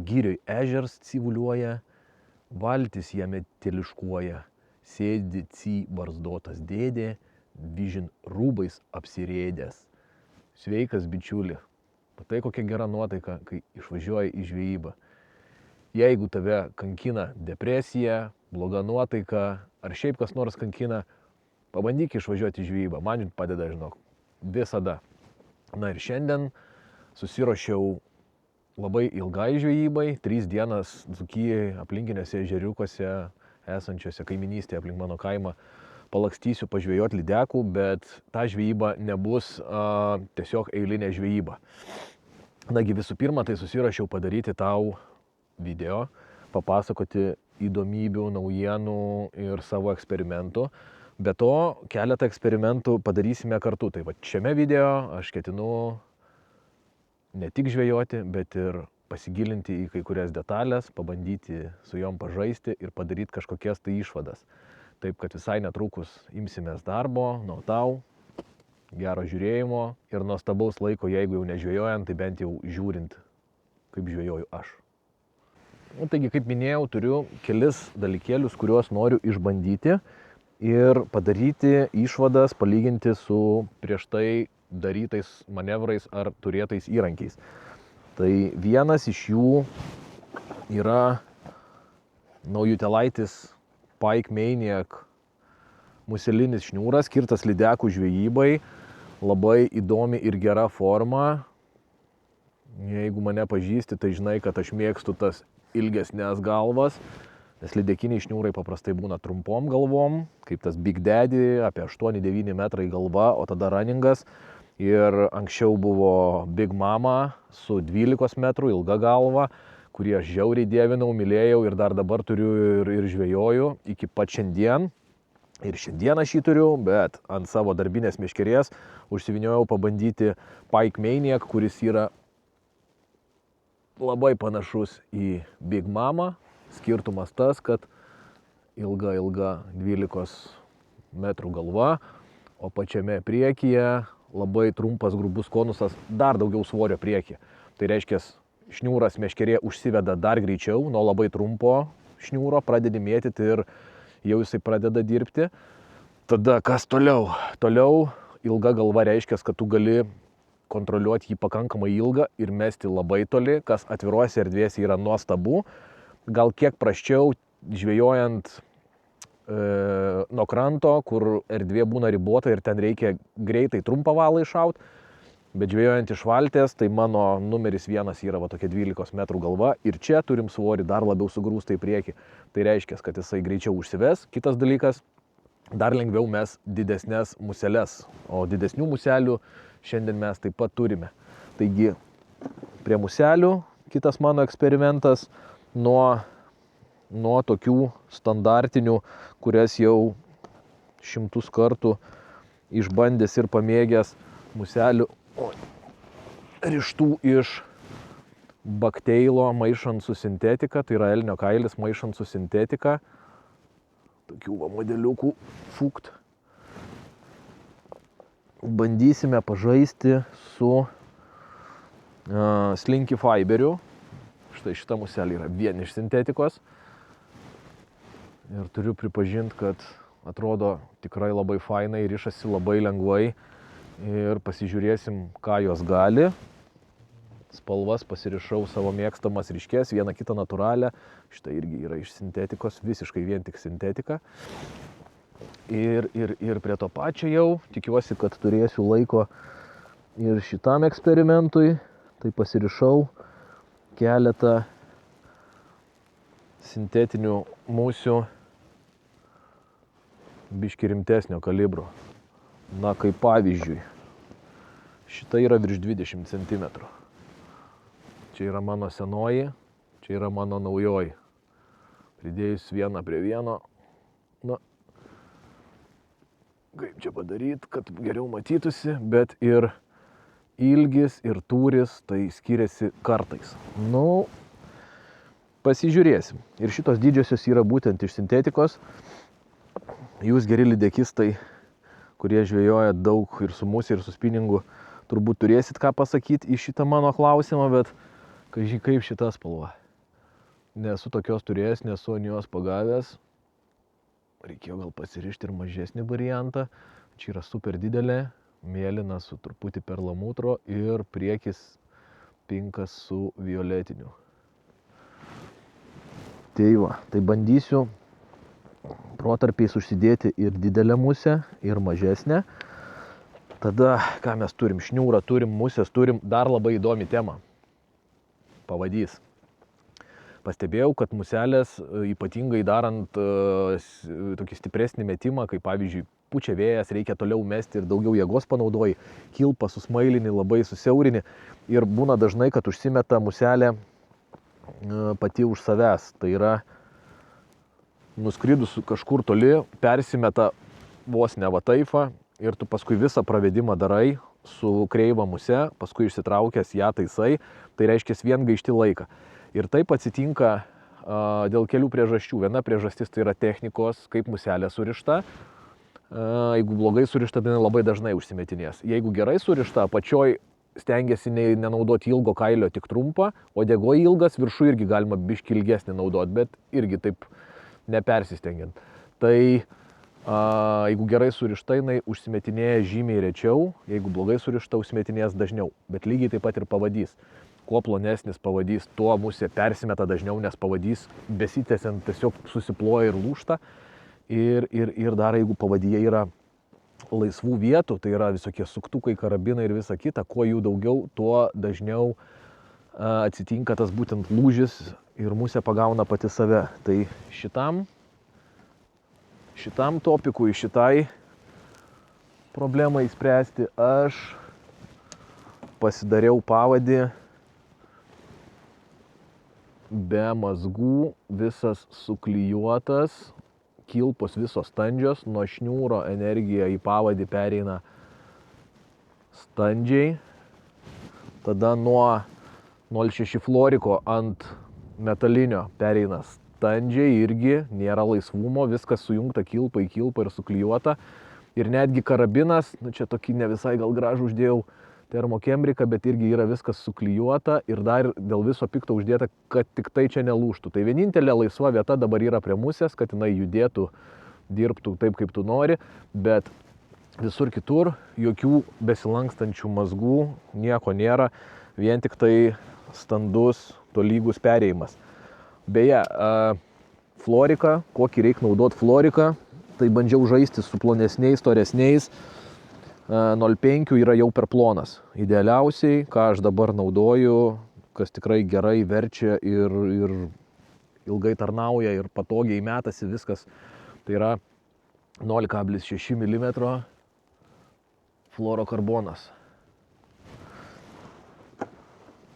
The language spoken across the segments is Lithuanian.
Girioj ežers civuliuoja, valtis jame teliškuoja, sėdi barzdotas dėdė, vyžin rūbais apsirėdęs. Sveikas, bičiuli. Matai, kokia gera nuotaika, kai išvažiuoji į žvejybą. Jeigu tave kankina depresija, bloga nuotaika, ar šiaip kas nors kankina, pabandyk išvažiuoti į žvejybą. Man padeda, žinok, visada. Na ir šiandien susiruošiau labai ilgai žvejybai, 3 dienas Dzūkijoje, aplinkinėse ežeriukuose, esančiose kaiminystėje aplink mano kaimą, palakstysiu pažvejoti lydekų, bet ta žvejyba nebus tiesiog eilinė žvejyba. Nagi visų pirma, tai susirašiau padaryti tau video, papasakoti įdomybių, naujienų ir savo eksperimentų. Be to, keletą eksperimentų padarysime kartu. Tai va, šiame video aš ketinu ne tik žvejoti, bet ir pasigilinti į kai kurias detalės, pabandyti su jom pažaisti ir padaryti kažkokias tai išvadas. Taip, kad visai netrukus imsimės darbo, nuo tau, gero žiūrėjimo ir nuostabaus laiko, jeigu jau nežvejojant, tai bent jau žiūrint, kaip žvejoju aš. Taigi, kaip minėjau, turiu kelis dalykėlius, kuriuos noriu išbandyti ir padaryti išvadas, palyginti su prieš tai darytais manevrais ar turėtais įrankiais. Tai vienas iš jų yra Naujutelaitis Pike Maniac muselinis šniūras, skirtas lydekų žvejybai, labai įdomi ir gera forma. Jeigu mane pažįsti, tai žinai, kad aš mėgstu tas ilgesnės galvas, nes lydekiniai šniūrai paprastai būna trumpom galvom, kaip tas Big Daddy, apie 8-9 metrai galva, o tada runningas. Ir anksčiau buvo Big Mama su 12 metrų ilga galva, kurį aš žiauriai dievinau, mylėjau ir dar dabar turiu ir žvejoju iki pat šiandien. Ir šiandien aš jį turiu, bet ant savo darbinės meškerės užsiviniojau pabandyti Pike Maniac, kuris yra labai panašus į Big Mama. Skirtumas tas, kad ilga 12 metrų galva, o pačiame priekyje labai trumpas grubus konusas, dar daugiau svorio priekyje. Tai reiškia, šniūras meškerė užsiveda dar greičiau, nuo labai trumpo šniūro pradedi mėtyti ir jau jisai pradeda dirbti. Tada kas toliau? Toliau ilga galva reiškia, kad tu gali kontroliuoti jį pakankamai ilgą ir mesti labai toli, kas atviruose erdvėse yra nuostabu. Gal kiek prasčiau žvejojant nuo kranto, kur erdvė būna ribota ir ten reikia greitai trumpą valą iššauti. Bet žvejojant iš valties, tai mano numeris 1 yra va tokia 12 metrų galva ir čia turim svorį dar labiau sugrūstą į priekį. Tai reiškia, kad jisai greičiau užsives. Kitas dalykas, dar lengviau mes didesnės museles, o didesnių muselių šiandien mes taip pat turime. Taigi, prie muselių kitas mano eksperimentas nuo tokių standartinių, kurias jau 100 kartų išbandęs ir pamėgęs muselių rištų iš bakteilo maišant su sintetika, tai yra elnio kailis maišant su sintetika. Tokių va modeliukų fukt. Bandysime pažaisti su Slinky Fiberiu. Štai šita muselė yra vien iš sintetikos. Ir turiu pripažinti, kad atrodo tikrai labai fainai, rišasi labai lengvai. Ir pasižiūrėsim, ką jos gali. Spalvas pasirišau savo mėgstamas ryškės, vieną kitą natūralią. Štai irgi yra iš sintetikos, visiškai vien tik sintetika. Ir prie to pačio jau tikiuosi, kad turėsiu laiko ir šitam eksperimentui. Tai pasirišau keletą sintetinių musių biški rimtesnio kalibro. Na, kaip pavyzdžiui, šita yra virš 20 cm. Čia yra mano senoji, čia yra mano naujoji. Pridėjus vieną prie vieno, na, kaip čia padaryti, kad geriau matytųsi, bet ir ilgis ir tūris tai skiriasi kartais. Nu, pasižiūrėsim. Ir šitos didžiosios yra būtent iš sintetikos. Jūs geri lydekistai, kurie žvejoja daug ir su musė, ir su spinningu, turbūt turėsit ką pasakyti į šitą mano klausimą, bet kažkai kaip šita spalva. nesu tokios turėjęs, nesu ant jos pagavęs. Reikėjo gal pasirišti ir mažesnį variantą. Čia yra super didelė, mėlyna su truputį perlamutro ir priekis pinkas su violetiniu. Tai va, tai bandysiu protarpiais užsidėti ir didelę musę, ir mažesnę. Tada, ką mes turim, šniūrą turim, musės turim, dar labai įdomi tema. Pavadys. Pastebėjau, kad muselės, ypatingai darant tokį stipresnį metimą, kaip pavyzdžiui, pučia vėjas, reikia toliau mesti ir daugiau jėgos panaudoji, kilpą susmailinį, labai susiaurinį ir būna dažnai, kad užsimeta muselė pati už savęs. Tai yra nuskridus kažkur toli, persimeta vos ne va taifą ir tu paskui visą pravedimą darai su kreiva muse, paskui išsitraukęs ją taisai, tai reiškia vien gaišti laiką. Ir taip atsitinka dėl kelių priežasčių. Viena priežastis tai yra technikos, kaip muselė surišta. Jeigu blogai surišta, tai labai dažnai užsimetinės. Jeigu gerai surišta, apačioj stengiasi nenaudoti ilgo kailio, tik trumpą, o degoj ilgas, viršų irgi galima biškį ilgesnį naudoti, bet irgi taip nepersistengiant. Tai jeigu gerai surišta, jinai užsimetinėja žymiai rečiau, jeigu blogai surišta, užsimetinės dažniau. Bet lygiai taip pat ir pavadys. Kuo plonesnis pavadys, tuo musė persimeta dažniau, nes pavadys besitęsiant tiesiog susiploja ir lūžta. Ir dar jeigu pavadyje yra laisvų vietų, tai yra visokie suktukai, karabinai ir visa kita, kuo jų daugiau, tuo dažniau atsitinka tas būtent lūžis ir musė pagauna pati save. Tai šitam topikui, šitai problemai spręsti aš pasidariau pavadį be mazgų, visas suklijuotas, kilpos visos standžios, nuo šniūro energija į pavadį pereina standžiai, tada nuo 0,6 floriko ant metalinio pereina standžiai, irgi nėra laisvumo, viskas sujungta kilpa į kilpą ir suklijuota. Ir netgi karabinas, čia tokį ne visai gal gražų uždėjau termokembriką, bet irgi yra viskas suklijuota ir dar dėl viso pikto uždėta, kad tik tai čia nelūžtų. Tai vienintelė laisva vieta dabar yra prie musės, kad jinai judėtų, dirbtų taip, kaip tu nori, bet visur kitur jokių besilankstančių mazgų, nieko nėra, vien tik tai standus, tolygus perėjimas. Beje, florika, kokį reikia naudoti floriką, tai bandžiau žaisti su plonesniais, storesniais. 0,5 yra jau per plonas. Idealiausiai, ką aš dabar naudoju, kas tikrai gerai verčia ir ilgai tarnauja ir patogiai metasi viskas, tai yra 0,6 mm fluorokarbonas.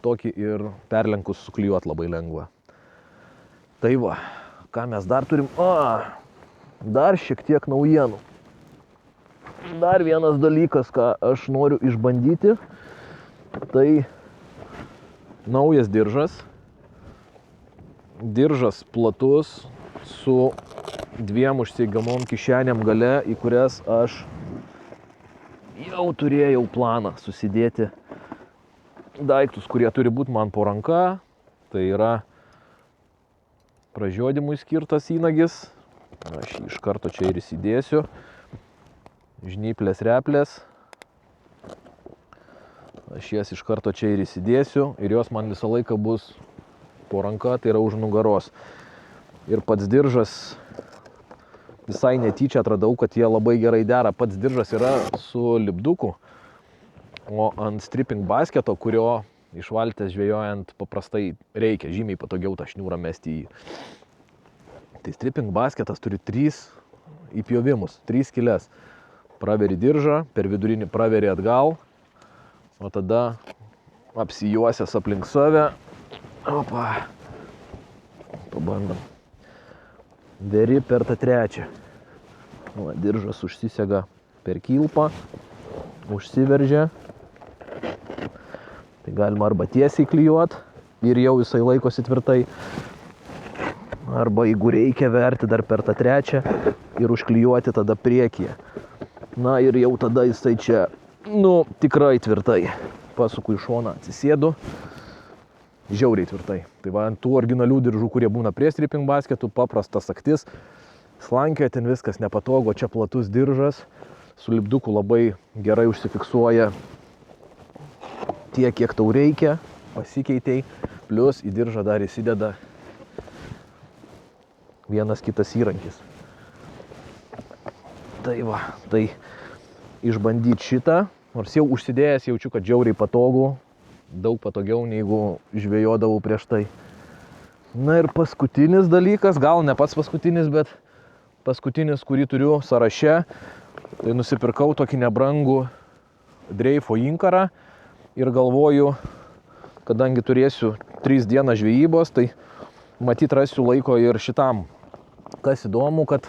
Tokį ir perlenkus suklijuoti labai lengva. Tai va, ką mes dar turim? Dar šiek tiek naujienų. Dar vienas dalykas, ką aš noriu išbandyti, tai naujas diržas. Diržas platus su dviem užseigamom kišenėm gale, į kurias aš jau turėjau planą susidėti daiktus, kurie turi būti man po ranka. Tai yra pražiodimui skirtas įnagis. Aš jį iš karto čia ir įsidėsiu. Žnyplės replės. Aš jas iš karto čia ir įsidėsiu ir jos man visą laiką bus po ranka, tai yra už nugaros. Ir pats diržas, visai netyčia atradau, kad jie labai gerai dera. Pats diržas yra su lipduku, o ant stripping basketo, kurio iš valties žvejojant paprastai reikia, žymiai patogiau tą šniūrą mesti į. Tai stripping basketas turi 3 įpjovimus, 3 skylės. Praveri diržą, per vidurinį praveri atgal, o tada apsijuosęs aplink save. Opa. Pabandom. Veri per tą trečią. Diržas užsisega per kilpą, užsiveržia. Tai galima arba tiesiai klijuoti ir jau jisai laikosi tvirtai. Arba jeigu reikia verti dar per tą trečią ir užklijuoti tada priekyje. Na ir jau tada jisai čia, tikrai tvirtai. Pasuku į šoną, atsisėdu. žiauriai tvirtai. Tai va, ant tų originalių diržų, kurie būna prie stripping basketų, paprastas saktis, slankioja ten viskas nepatogu, čia platus diržas, su lipduku labai gerai užsifiksuoja tiek, kiek tau reikia, pasikeitei, plus į diržą dar įsideda vienas kitas įrankis. Tai va, tai išbandyti šitą, nors jau užsidėjęs jaučiu, kad žiauriai patogu, daug patogiau negu žvejodavau prieš tai. Na ir paskutinis dalykas, gal ne pats paskutinis, bet paskutinis, kurį turiu sąraše, tai nusipirkau tokį nebrangų dreifo inkarą ir galvoju, kadangi turėsiu 3 dienas žvejybos, tai matyt rasiu laiko ir šitam. Kas įdomu, kad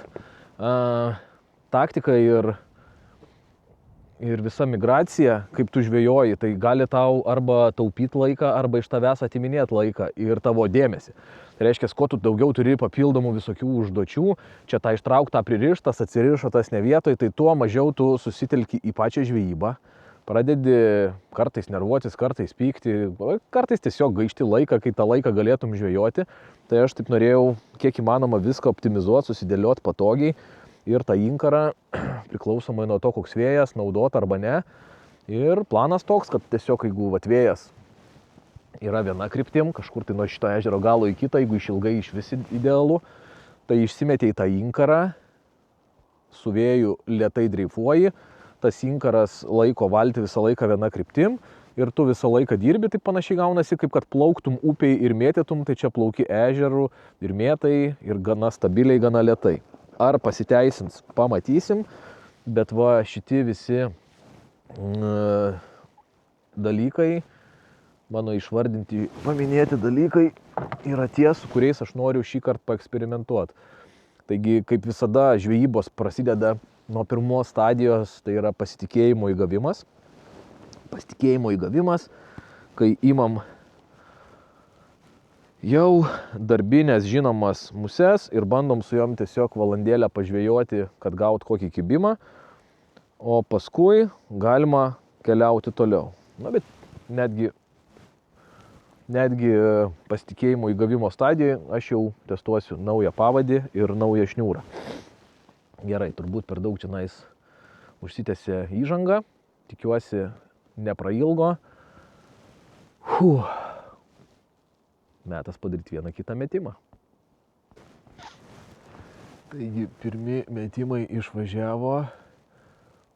taktika ir visa migracija, kaip tu žvejoji, tai gali tau arba taupyti laiką, arba iš tavęs atiminėti laiką ir tavo dėmesį. Tai reiškia, kuo tu daugiau turi papildomų visokių užduočių, čia tą ištrauktą pririštas, atsirišo tas ne vietoj, tai tuo mažiau tu susitelki į pačią žvejybą. Pradedi kartais nervuotis, kartais pykti, kartais tiesiog gaišti laiką, kai tą laiką galėtum žvejoti. Tai aš taip norėjau kiek įmanoma viską optimizuoti, susidėlioti patogiai ir tą inkarą, priklausomai nuo to, koks vėjas, naudot arba ne. Ir planas toks, kad tiesiog jeigu vėjas yra viena kryptim, kažkur tai nuo šito ežero galo į kitą, jeigu išilgai iš visi idealu, tai išsimetė į tą inkarą, su vėju lėtai dreifuoji, tas inkaras laiko valtį visą laiką viena kryptim ir tu visą laiką dirbi, tai panašiai gaunasi, kaip kad plauktum upiai ir mėtytum, tai čia plauki ežerų ir mėtai ir gana stabiliai, gana lėtai. Ar pasiteisins, pamatysim, bet va šitie visi dalykai, mano išvardinti, paminėti dalykai yra tie, su kuriais aš noriu šį kartą paeksperimentuoti. Taigi, kaip visada, žvejybos prasideda nuo pirmos stadijos, tai yra pasitikėjimo įgavimas. Pasitikėjimo įgavimas, kai imam jau darbinės žinomas muses ir bandom su jom tiesiog valandėlę pažvejoti, kad gaut kokį kibimą, o paskui galima keliauti toliau. Na, bet netgi pasitikėjimo įgavimo stadijoje aš jau testuosiu naują pavadį ir naują šniūrą. Gerai, turbūt per daug čionais užsitęsė įžanga, tikiuosi neprailgo. Metas padaryti vieną kitą metimą. Taigi, pirmi metimai išvažiavo,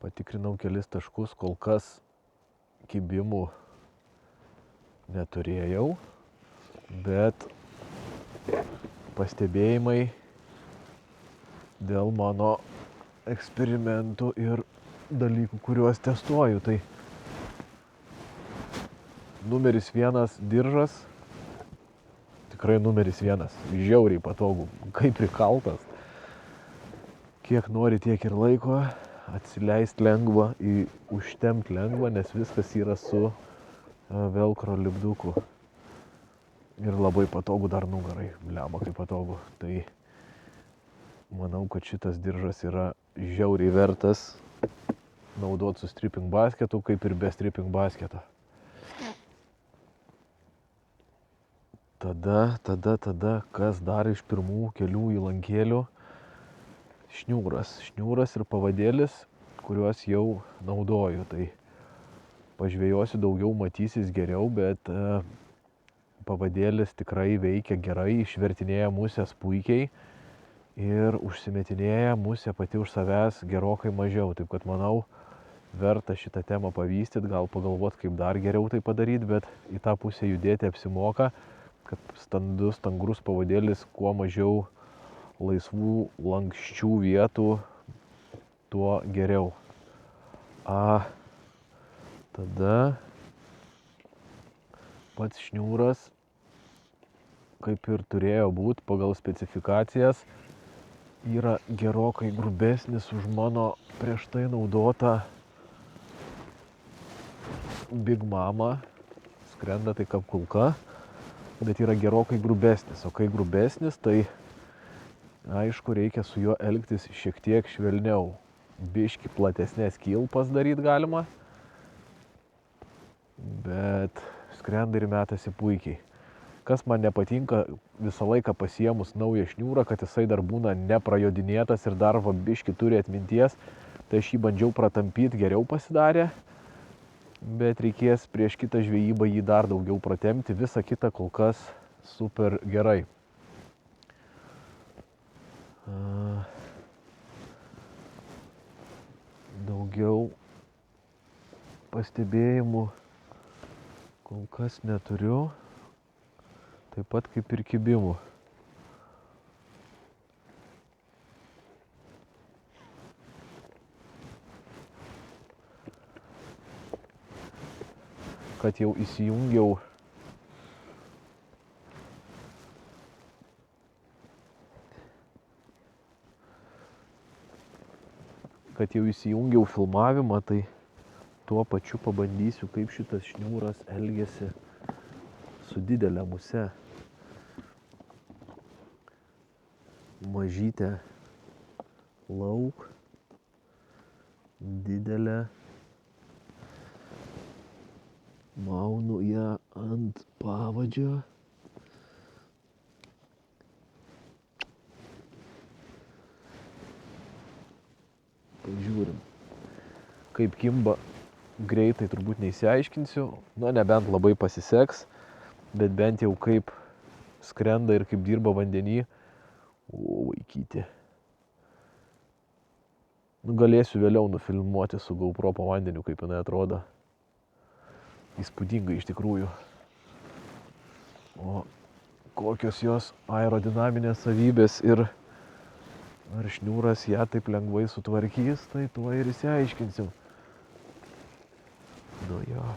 patikrinau kelis taškus, kol kas kibimų neturėjau, bet pastebėjimai dėl mano eksperimentų ir dalykų, kuriuos testuoju. Tai numeris 1 diržas, tikrai numeris 1, žiauriai patogu, kaip prikaltas. Kiek nori, tiek ir laiko, atsileist lengva, užtempt lengva, nes viskas yra su velcro lipduku. Ir labai patogu dar nugarai, blemba kaip patogu. Tai manau, kad šitas diržas yra žiauriai vertas naudoti su stripping basketu, kaip ir be stripping basketo. Tada, kas dar iš pirmų kelių įlankėlių? Šniūras ir pavadėlis, kuriuos jau naudoju. Tai pažvejosiu daugiau, matysis geriau, bet pavadėlis tikrai veikia gerai, išvertinėja musės puikiai ir užsimetinėja musė pati už savęs gerokai mažiau. Taip kad manau, verta šitą temą pavystyti, gal pagalvoti, kaip dar geriau tai padaryti, bet į tą pusę judėti apsimoka, kad stangrus pavadėlis kuo mažiau laisvų, lankščių vietų, tuo geriau. Tada pats šniūras, kaip ir turėjo būti pagal specifikacijas, yra gerokai grubesnis už mano prieš tai naudotą Big Mama. Skrenda tai kaip kulka, bet yra gerokai grubesnis. O kai grubesnis, tai aišku, reikia su juo elgtis šiek tiek švelniau. Biški platesnės kilpas daryti galima, bet skrenda ir metasi puikiai. Kas man nepatinka, visą laiką pasiemus naują šniūrą, kad jisai dar būna neprajodinėtas ir dar biški turi atminties, tai aš jį bandžiau pratampyti, geriau pasidarė, bet reikės prieš kitą žvejybą jį dar daugiau pratempti, visa kita kol kas super gerai. Daugiau pastebėjimų kol kas neturiu, taip pat kaip ir kibimų. Kad jau įsijungiau filmavimą, tai tuo pačiu pabandysiu, kaip šitas šniūras elgiasi su didelė muse. Mažytė lauk, didelė. Maunu ją ant pavadžio. Pažiūrim. Kaip kimba, greitai turbūt neįsiaiškinsiu. Na, nebent labai pasiseks, bet bent jau kaip skrenda ir kaip dirba vandenį. O, vaikyti. Galėsiu vėliau nufilmuoti su GoPro po vandeniu, kaip jinai atrodo. Įspūdinga iš tikrųjų. O kokios jos aerodinaminės savybės ir ar šniūras ją taip lengvai sutvarkys, tai tuo ir įsiaiškinsim. Nu jo.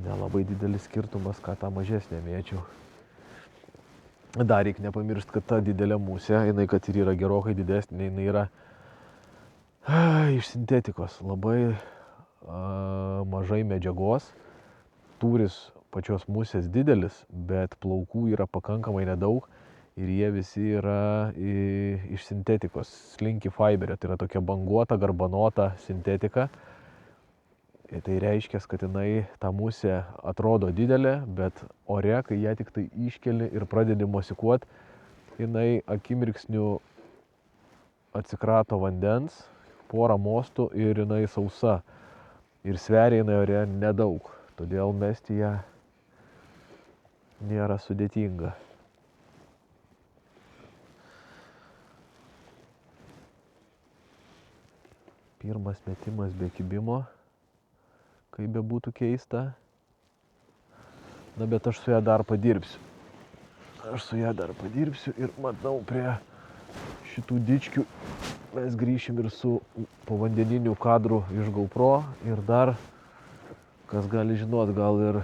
Nelabai didelis skirtumas, ką tą mažesnę mėčiau. Dar reikia nepamiršti, kad ta didelė musė, jinai kad ir yra gerokai didesnė, jinai yra iš sintetikos. Labai mažai medžiagos, tūris pačios musės didelis, bet plaukų yra pakankamai nedaug ir jie visi yra iš sintetikos, slinky fiberio, tai yra tokia banguota, garbanota sintetika. Ir tai reiškia, kad jinai, ta musė atrodo didelė, bet ore, kai ją tik tai iškeli ir pradedi mosikuot, jinai akimirksniu atsikrato vandens, porą mostų ir jinai sausa. Ir sveria jinai ore nedaug, todėl mesti ją nėra sudėtinga. Pirmas metimas be kibimo, kaip bebūtų keista. Na, bet aš su ją dar padirbsiu. Ir matau, prie šitų dičkių mes grįšim ir su povandeniniu kadru iš GoPro ir dar, kas gali žinot, gal ir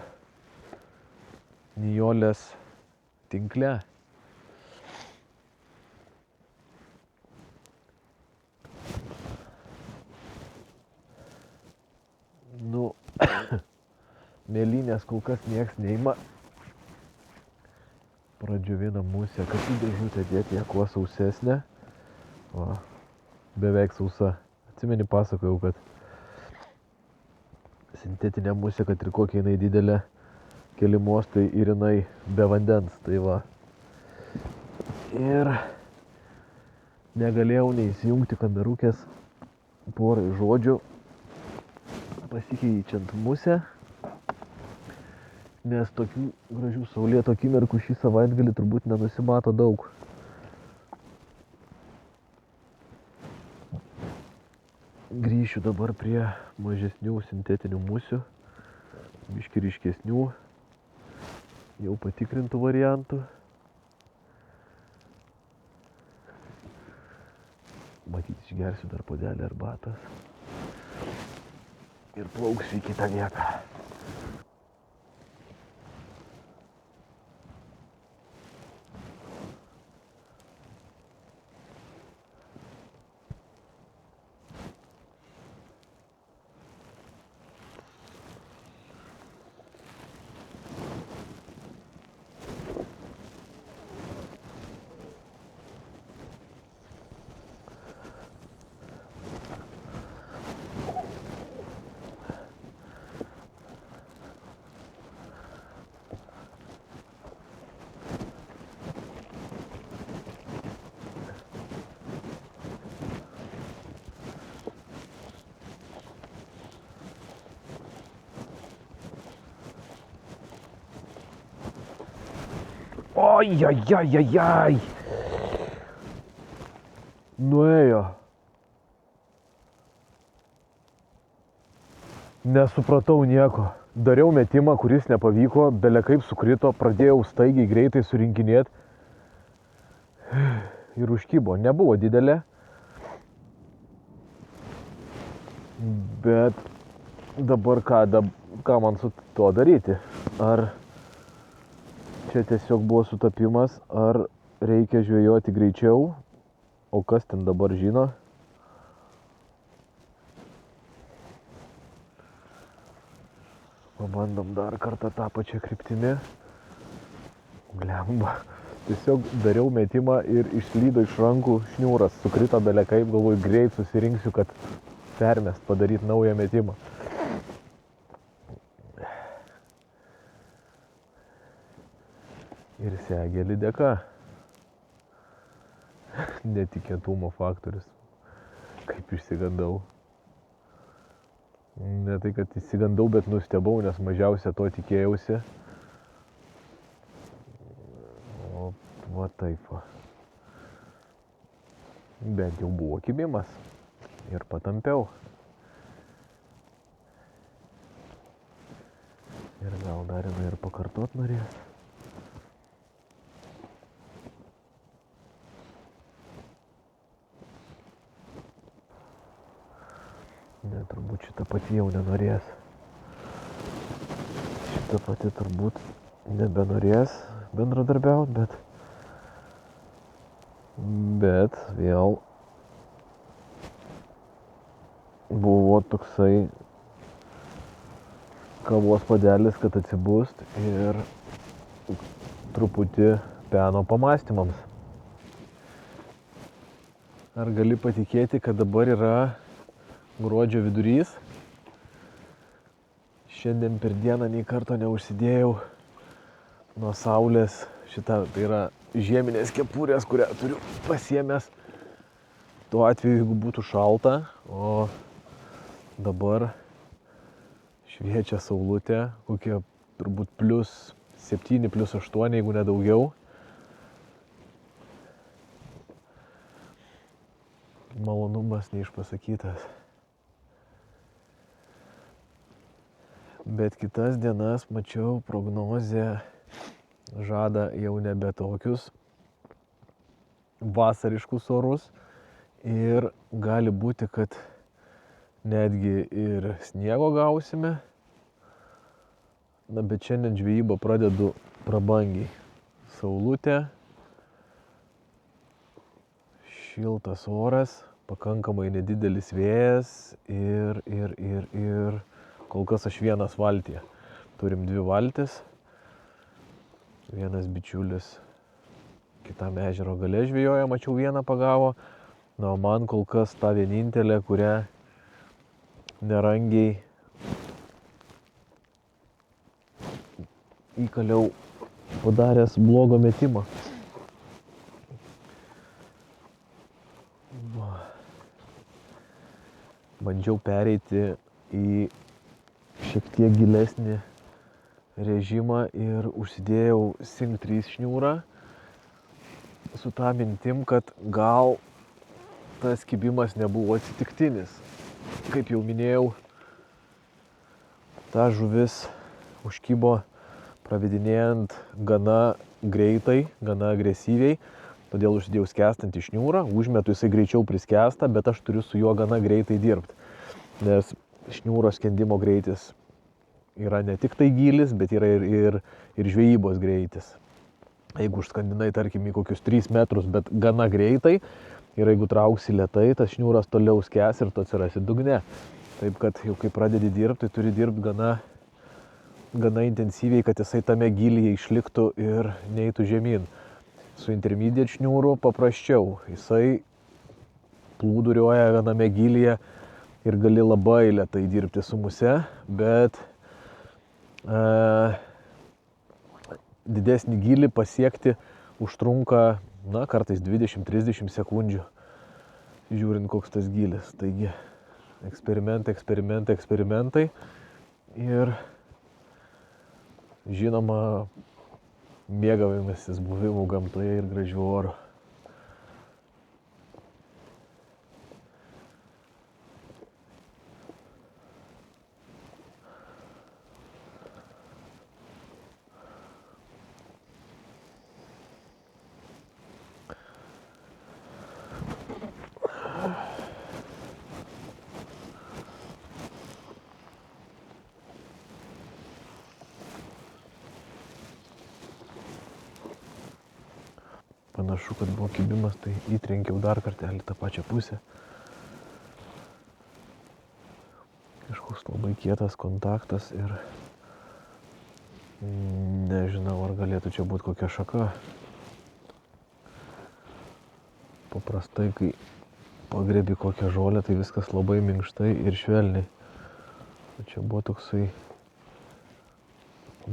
Nijolės tinkle. Nu, mėlynės kol kas nieks neima. Pradžiovinam musę, kad į dėžutę dėti ją kuo sausesnę. O, beveik sausa. Atsimeni, pasakojau, kad sintetinė musė, kad ir kokia jinai didelė, keli mostai ir jinai be vandens. Tai va. Ir negalėjau neįsijungti kamerukės porai žodžių pasikeičiant musę, nes tokių gražių saulėto akimirkų šį savaitgalį turbūt nenusimato daug. Grįšiu dabar prie mažesnių sintetinių musių, biški ryškesnių, jau patikrintų variantų. Matyt, išgersiu dar puodelį arbatos ir plauksiu į kitą vietą. Ojajajajaj. Nuėjo. Nesupratau nieko. Dariau metimą, kuris nepavyko, belekaip sukrito, pradėjau staigiai greitai surinkinėti. Ir užkybo. Nebuvo didelė. Bet dabar ką man su to daryti? Ar čia tiesiog buvo sutapimas, ar reikia žvejoti greičiau? O kas ten dabar žino? Pabandom dar kartą tą pačią kryptimį. Glemba. Tiesiog dariau metimą ir išslydo iš rankų šniūras. Sukrito belekaip, galvoju, greit susirinksiu, kad permest, padaryti naują metimą. Ir segė lydeka. Netikėtumo faktorius. Kaip išsigandau. Ne tai, kad išsigandau, bet nustebau, nes mažiausia to tikėjausi. O va taip va. Bent jau buvo kibimas. Ir patampiau. Ir gal dar ir pakartot norės. Ne, turbūt šitą pati jau nenorės. Šitą pati turbūt nebenorės bendradarbiauti, bet vėl buvo toksai kavos puodelis, kad atsibust ir truputį peno pamąstymams. Ar gali patikėti, kad dabar yra gruodžio vidurys? Šiandien per dieną nei karto neužsidėjau nuo saulės šitą, tai yra žieminės kepurės, kurią turiu pasiėmęs tuo atveju, jeigu būtų šalta, o dabar šviečia saulutė, kokie turbūt +7, +8, jeigu nedaugiau. Malonumas neišpasakytas. Bet kitas dienas, mačiau, prognozė žada jau nebe tokius vasariškus orus ir gali būti, kad netgi ir sniego gausime. Na, bet šiandien žvejybą pradedu prabangiai. Saulutė, šiltas oras, pakankamai nedidelis vėjas ir kol kas aš vienas valtyje. Turim 2 valtis. Vienas bičiulis kitam ežero gale žvejoja, mačiau vieną pagavo. Na, o man kol kas ta vienintelė, kurią nerangiai įkaliau padaręs blogo metimą. Bandžiau pereiti į šiek tiek gilesnį režimą ir užsidėjau Sing 3 šniūrą su tą mintim, kad gal tas kibimas nebuvo atsitiktinis. Kaip jau minėjau, ta žuvis užkibo pravedinėjant gana greitai, gana agresyviai, todėl užsidėjau skęstantį šniūrą, užmetu jisai greičiau priskęsta, bet aš turiu su juo gana greitai dirbti, nes šniūro skendimo greitis yra ne tik tai gylis, bet yra ir žvejybos greitis. Jeigu užskandinai, tarkim, į kokius 3 metrus, bet gana greitai, ir jeigu trauksi lėtai, tas šniūras toliau skęs ir tu atsirasi dugne. Taip kad jau kai pradedi dirbti, tai turi dirbti gana intensyviai, kad jisai tame gilyje išliktų ir neitų žemyn. Su intermediate šniūru paprasčiau. Jisai plūduriuoja viename gilyje ir gali labai lėtai dirbti su muse, bet didesnį gylį pasiekti užtrunka, na, kartais 20-30 sekundžių, žiūrint koks tas gylis. Taigi eksperimentai ir žinoma mėgavimasis buvimu gamtoje ir gražiu oru. Panašu, kad buvo kibimas, tai įtrenkiau dar kartelį tą pačią pusę. Kažkoks labai kietas kontaktas ir nežinau, ar galėtų čia būti kokia šaka. Paprastai, kai pagrebi kokią žolę, tai viskas labai minkštai ir švelniai. O čia buvo toksai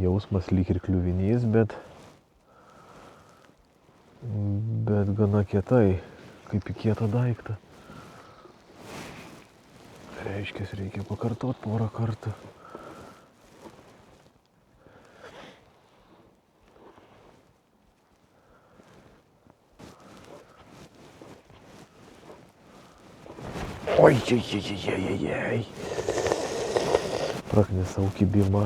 jausmas lyg ir kliuvinys, bet gana kietai, kaip į kietą daiktą. Reiškias, reikia pakartot porą kartų. Oi. Praknisau kibimą.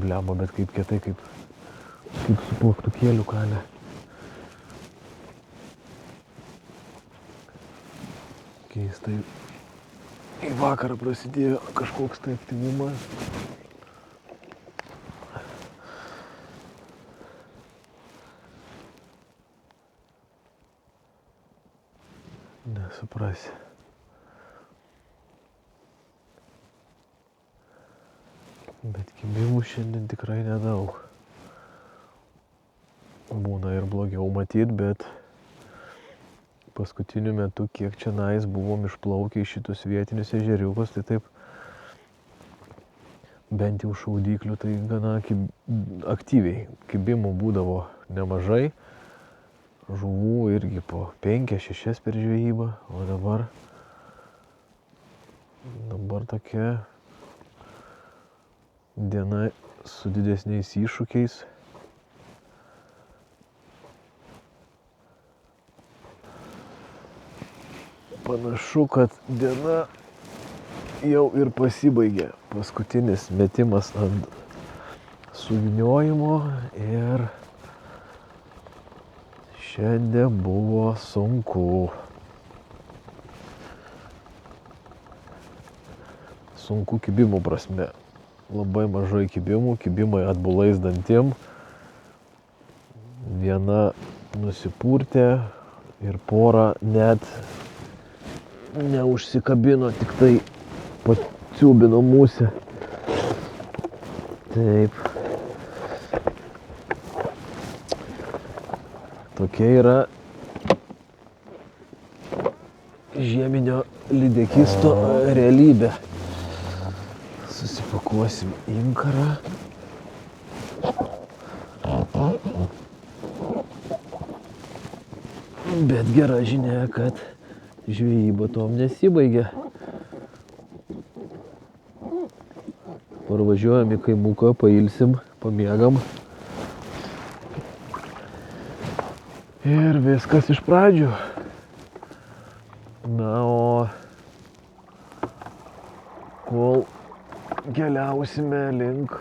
Bliamba, bet kaip kietai, kaip su plaktukėliu kalė. Keistai. Į vakarą prasidėjo kažkoks tai aktyvumas. Nesuprasi. Bet kibimų šiandien tikrai nedaug. Būna ir blogiau matyt, bet paskutiniu metu, kiek čia nais buvom išplaukę iš šitus vietinius ežeriukus, tai taip bent jau šaudyklių, tai gana aktyviai. Kibimų būdavo nemažai, žuvų irgi po 5-6 per žvejybą, o dabar tokia diena su didesniais iššūkiais. Panašu, kad diena jau ir pasibaigė. Paskutinis metimas ant suvyniojimo ir šiandien buvo sunku. Sunku kibimų prasme. Labai mažai kibimų, kibimai atbulais dantim. Viena nusipurtė ir pora net neužsikabino, tik tai paciūbino musę. Taip. Tokia yra žieminio lydekisto realybė. Susipakuosim inkarą. Bet gera žinia, kad žvejyba tom nesibaigia. Parvažiuojam į kaimuką, pailsim, pamiegam. Ir viskas iš pradžių. Na, o kol keliausime link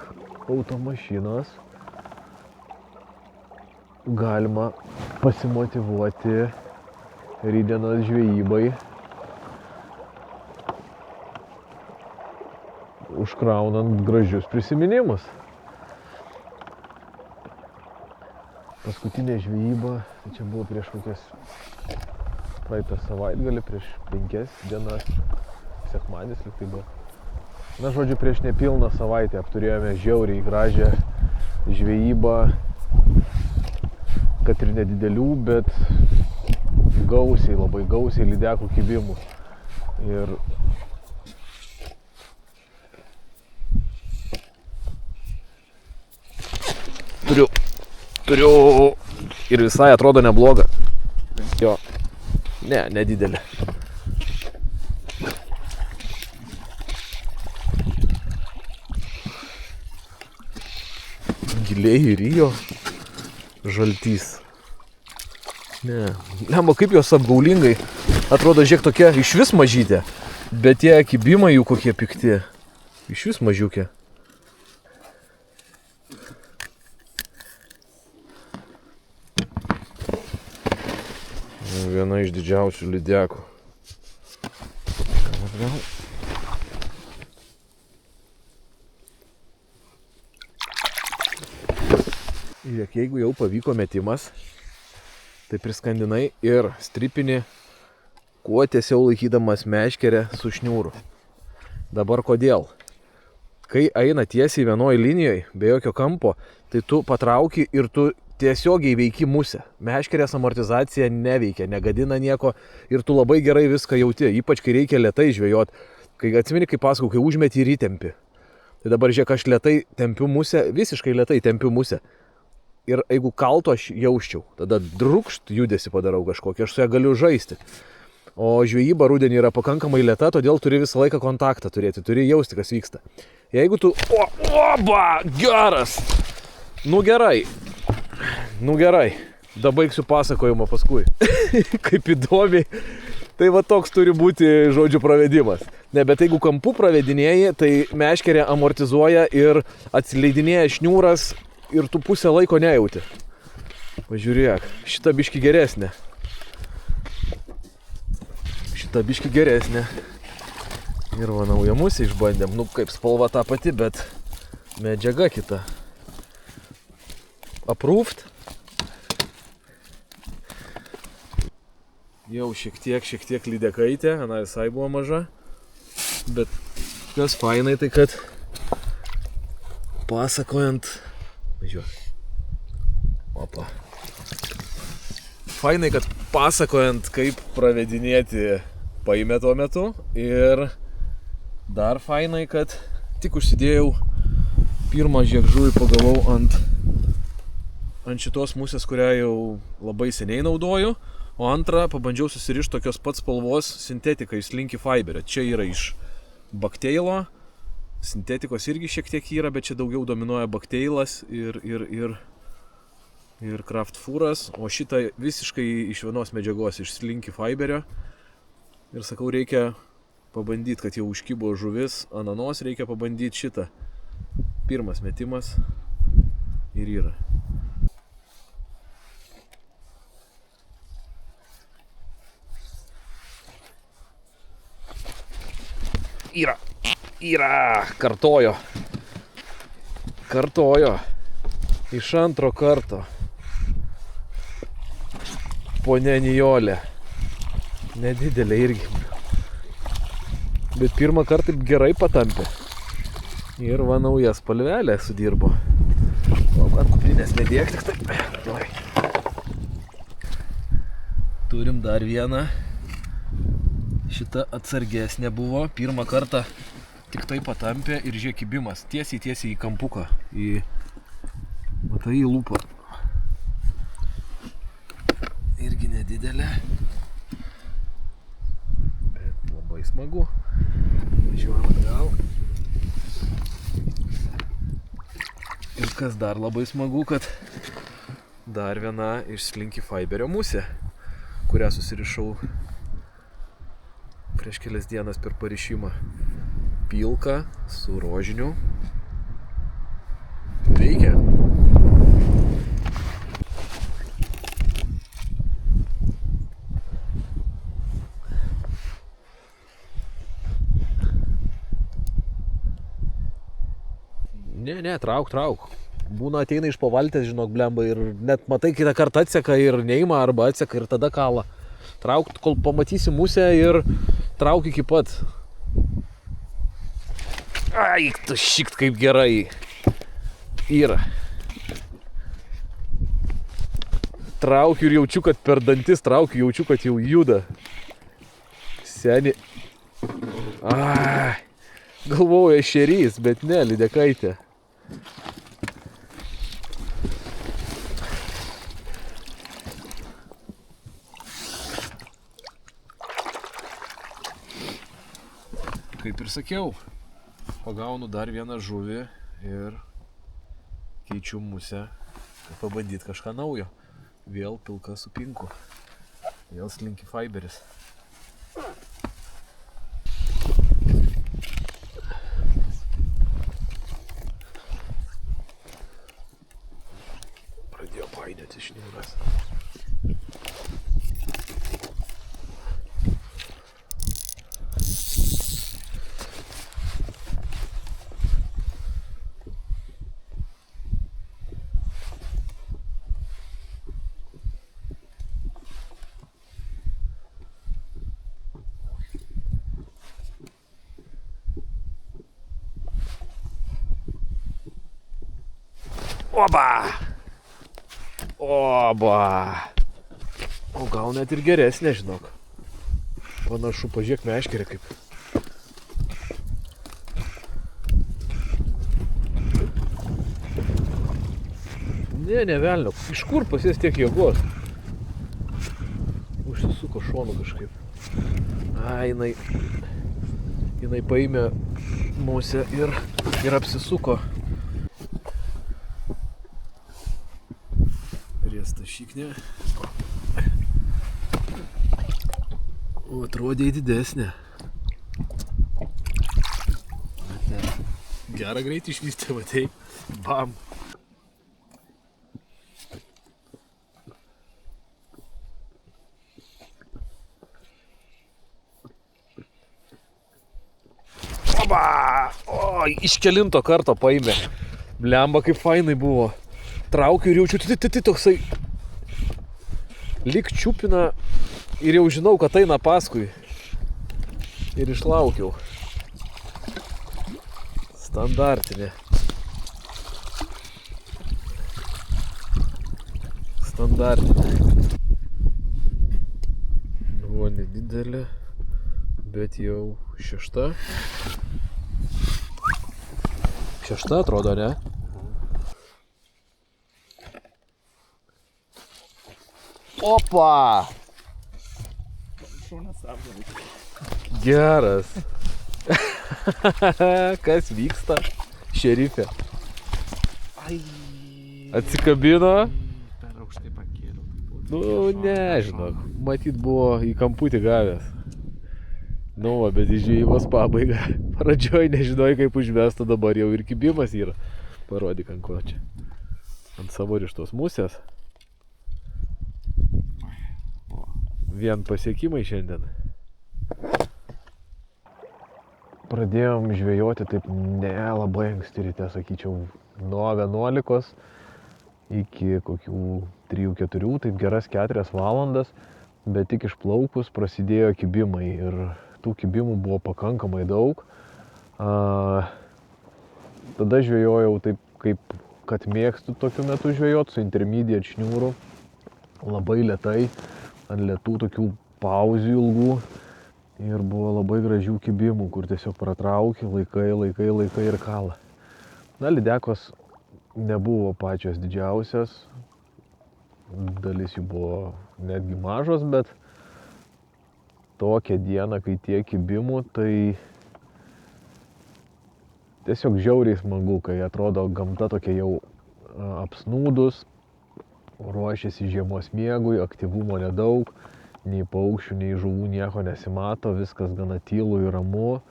automašinos, galima pasimotyvuoti rytdienos žvejybai, užkraunant gražius prisiminimus. Paskutinė žvejyba, tai čia buvo prieš kokias praeitą savaitgalį, prieš 5 dienas, sekmadienis lyg tai buvo. Na, žodžiu, prieš nepilną savaitę apturėjome žiauriai gražią žvejybą, kad ir nedidelių, bet gausiai, labai gausiai lydekų kibimų. Ir turiu ir visai atrodo nebloga. Jo, nedidelė. giliai rijo žaltys. Ne, lemba, kaip jos apgaulingai. Atrodo, žiūrėk, tokia iš vis mažytė. Bet tie kibimai jų kokie pikti. Iš vis mažiukė. Viena iš didžiausių lydekų. Jeigu jau pavyko metimas, tai priskandinai ir stripinį kuo tiesiau laikydamas meškerę su šniūru. Dabar kodėl? Kai eina tiesiai vienoj linijoje, be jokio kampo, tai tu patrauki ir tu tiesiogiai veiki musę. Meškerės amortizacija neveikia, negadina nieko ir tu labai gerai viską jauti, ypač kai reikia lėtai žvejot. Kai atsimeni, kai pasakau, kai užmeti ir įtempi. Tai dabar žiūrėk, aš lėtai tempiu musę, visiškai lėtai tempiu musę. Ir jeigu kalto aš jausčiau, tada drukšt judesi padarau kažkokį, aš su ją galiu žaisti. O žvejyba rudenį yra pakankamai lėta, todėl turi visą laiką kontaktą turėti, turi jausti, kas vyksta. Jeigu tu... Oba! Geras! Nu gerai. Dabaigsiu pasakojimą paskui. Kaip įdomiai. Tai va toks turi būti žodžių pravedimas. Ne, bet jeigu kampu pravedinėji, tai meškerė amortizuoja ir atsileidinėja šniūras ir tu pusę laiko nejauti. Pažiūrėk, šita biški geresnė. Ir va naują musę išbandėm. Nu, kaip spalva ta pati, bet medžiaga kita. Approved. Jau šiek tiek lydekaitė, ana visai buvo maža. Bet kas fainai, tai kad pasakojant... Važiuok. Opa. Fainai, kad pasakojant, kaip pravedinėti, paėmė tuo metu. Ir dar fainai, kad tik užsidėjau pirmą žiegžuvį, pagavau ant šitos musės, kurią jau labai seniai naudoju. O antrą pabandžiau susirišti tokios pats spalvos sintetiką iš Slinky Fiberio. Čia yra iš bakteilo. Sintetikos irgi šiek tiek yra, bet čia daugiau dominuoja bakteilas ir kraftfūras. O šitą visiškai iš vienos medžiagos iš Slinky Fiberio. Ir sakau, reikia pabandyti, kad jau užkybo žuvis ananos, reikia pabandyti šitą. Pirmas metimas ir yra. Yra, kartojo. Iš antro karto. Ponia Nijolė. Nedidelė irgi. Bet pirmą kartą gerai patampė. Ir va nauja spalvelė sudirbo. O man kuprinės nedėk tik taip. Turim dar vieną. Šita atsargesnė buvo. Pirmą kartą tik tai patampė ir žiūrėk kibimas. Tiesiai į kampuką. Matai į lūpą. Irgi nedidelė. Bet labai smagu. Važiuojam atgal. Ir kas dar labai smagu, kad dar viena iš Slinky Fiberio musė, kurią susirišau prieš kelias dienas per parišimą. Pilka su rožiniu. Veikia. Ne, trauk. Būna ateina iš pavaltės, žinok, blemba ir net matai kitą kartą atseka ir neima arba atseka ir tada kala. Trauk, kol pamatysi musę ir trauk iki pat. Ai, tu šikt kaip gerai. Yra. Traukiu ir jaučiu, kad per dantis traukiu, jaučiu, kad jau juda. Seni. Ai, galvoju ešerys, bet ne, lydekaitė. Kaip ir sakiau, pagaunu dar vieną žuvį ir Keičiu musę, pabandyti kažką naujo. Vėl pilka su pinku. Vėl slinky fiberis. Pradėjo painioti šniūras. Oba! Oba! O gal net ir geresnė, žinok. Panašu, pažiūrėk, meškerė kaip. Ne velnio. Iš kur pas jas tiek jėgos? Užsisuko šonu kažkaip. Jinai paėmė musę ir apsisuko. Riesta šiknė. O atrodė didesnė. Gerą greit išvystė, matei. Bam. Oba! O, iš kelinto karto paėmė. Blemba, kaip fainai buvo. Traukiu ir jaučiu, toksai lyg čiupina ir jau žinau, kad eina paskui. Ir išlaukiau. Standartinė. Buvo nedidelė, bet jau šešta. Šešta atrodo, ne? Opa! Geras. Kas vyksta? Šerifė. Atsikabino? Per aukštai pakėliau. Nu, nežinau. Matyt, buvo į kamputį gavęs. Nu, bet į žvejybos pabaigą. Pradžioj nežinojai, kaip užvesta, dabar jau ir kibimas yra. Parodyk ant ko čia. Ant savo rištos musės. Vien pasiekimai šiandien. Pradėjom žvejoti taip nelabai anksti ryte, sakyčiau, nuo 11 iki kokių 3-4, taip geras 4 valandas, bet tik išplaukus prasidėjo kibimai ir tų kibimų buvo pakankamai daug. Tada žvejojau taip, kaip kad mėgstu tokiu metu žvejot, su intermediate šniūru, labai lėtai. Ant lėtų tokių pauzių ilgų ir buvo labai gražių kibimų, kur tiesiog pratrauki, laikai ir kala. Na, lydekos nebuvo pačios didžiausias, dalis jų buvo netgi mažos, bet tokią dieną, kai tiek kibimų, tai tiesiog žiauriai smagu, kai atrodo gamta tokia jau apsnūdus, ruošiasi žiemos miegui, aktyvumo nedaug, nei paukščių, nei žuvų nieko nesimato, viskas gana tylu ir ramu,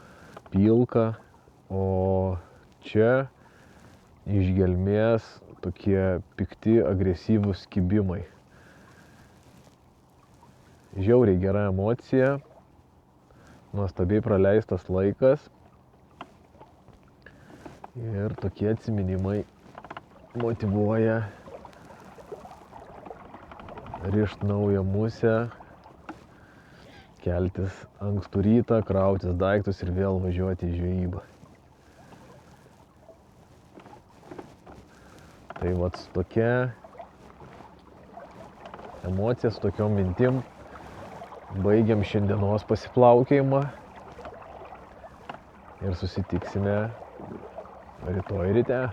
pilka, o čia iš gelmės tokie pikti, agresyvūs kibimai. Žiauriai gera emocija, nuostabiai praleistas laikas ir tokie atsiminimai motyvuoja rišt naują musę, keltis ankstų rytą, krautis daiktus ir vėl važiuoti į žvejybą. Tai vat su tokia emocija, su tokiom mintim baigiam šiandienos pasiplaukėjimą ir susitiksime rytoj ryte.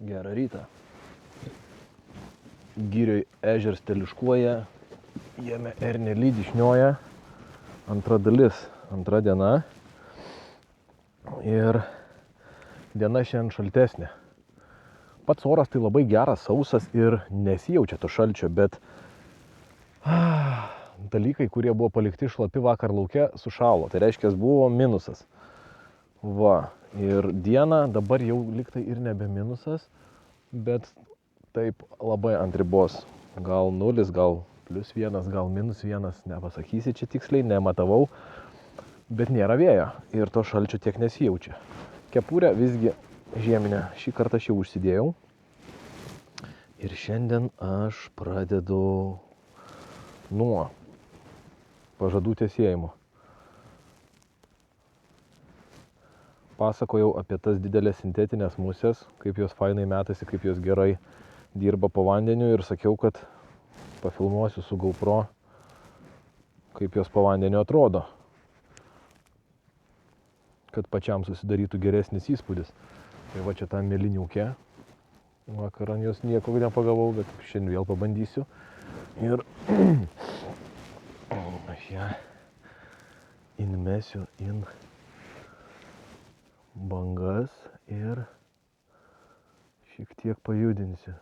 Gerą rytą. Girioj ežeras teliškuoja, jame ernė lydi šnioja. Antra dalis, antra diena. ir diena šiandien šaltesnė. Pats oras tai labai geras, sausas ir nesijaučia to šalčio, bet dalykai, kurie buvo palikti šlapi vakar lauke, sušalo. Tai reiškia, buvo minusas. Va, ir diena dabar jau liktai ir nebe minusas, bet taip labai ant ribos. Gal 0, gal +1, gal -1, nepasakysi čia tiksliai, nematavau, bet nėra vėjo ir to šalčio tiek nesijaučia. Kepurę visgi žieminę šį kartą aš jau užsidėjau. Ir šiandien aš pradedu nuo pažadų tesėjimo. Pasakojau apie tas didelės sintetinės musės, kaip jos fainai metasi, kaip jos gerai dirba po vandeniu ir sakiau, kad pafilmuosiu su GoPro, kaip jos po vandeniu atrodo, kad pačiam susidarytų geresnis įspūdis. Tai va čia ta mėlyniukė. Vakar ant jos nieko nepagavau, bet šiandien vėl pabandysiu. Ir aš ją įmesiu į bangas ir šiek tiek pajudinsiu.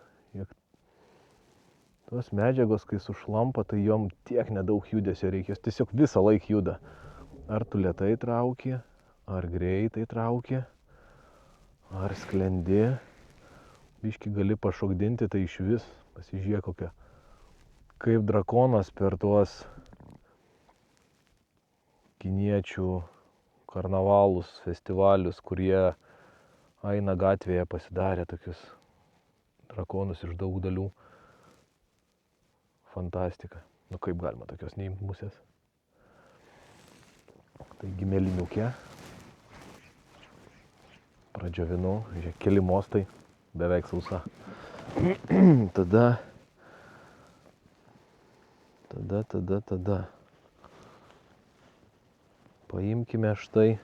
Tos medžiagos, kai sušlampa, tai jom tiek nedaug judesio reikia. Jos tiesiog visą laiką juda. Ar tu lėtai trauki, ar greitai trauki, ar sklendi. Biškį gali pašokdinti, tai iš vis pasižiūrėk kokia. Kaip drakonas per tuos kiniečių karnavalus, festivalius, kurie eina gatvėje, pasidarė tokius drakonus iš daug dalių. Fantastika. Nu kaip galima tokios neimti musės. Taigi mėlyniukė. Pradžiovinu, žiūrėk, keli mostai, beveik sausa. Tada. Paimkime štai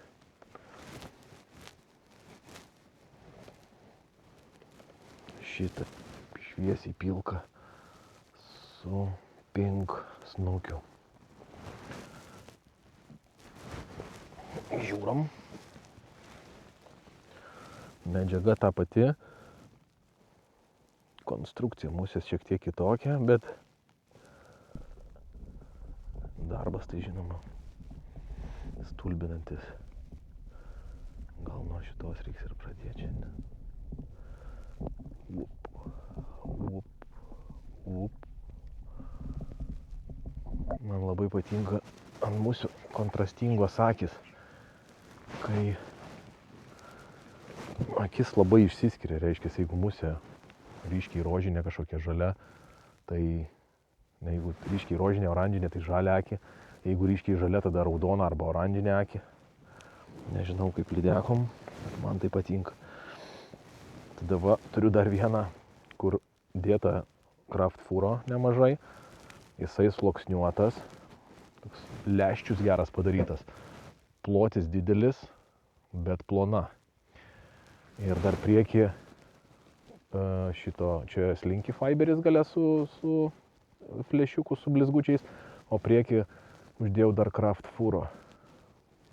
šitą šviesiai pilką su pink snukiu. Žiūram. Medžiaga ta pati. Konstrukcija musės šiek tiek kitokia, bet darbas tai žinoma stulbinantis. Gal nuo šitos reiks ir pradėti šiandien. Man labai patinka ant musių kontrastingos akis, kai akis labai išsiskiria, reiškia, jeigu musė ryškiai rožinė kažkokia žalia, tai jeigu ryškiai rožinė, oranžinė, tai žalia akį, jeigu ryškiai žalia, tada raudona arba oranžinė akį. Nežinau kaip lydekom, bet man tai patinka. Tada va, turiu dar vieną, kur dėta Kraft Furo nemažai. Jisai sluoksniuotas, toks leščius geras padarytas. Plotis didelis, bet plona. Ir dar prieki šito, čia slinky fiberis galia su flešiuku, su blizgučiais, o prieki uždėjau dar Kraft Furo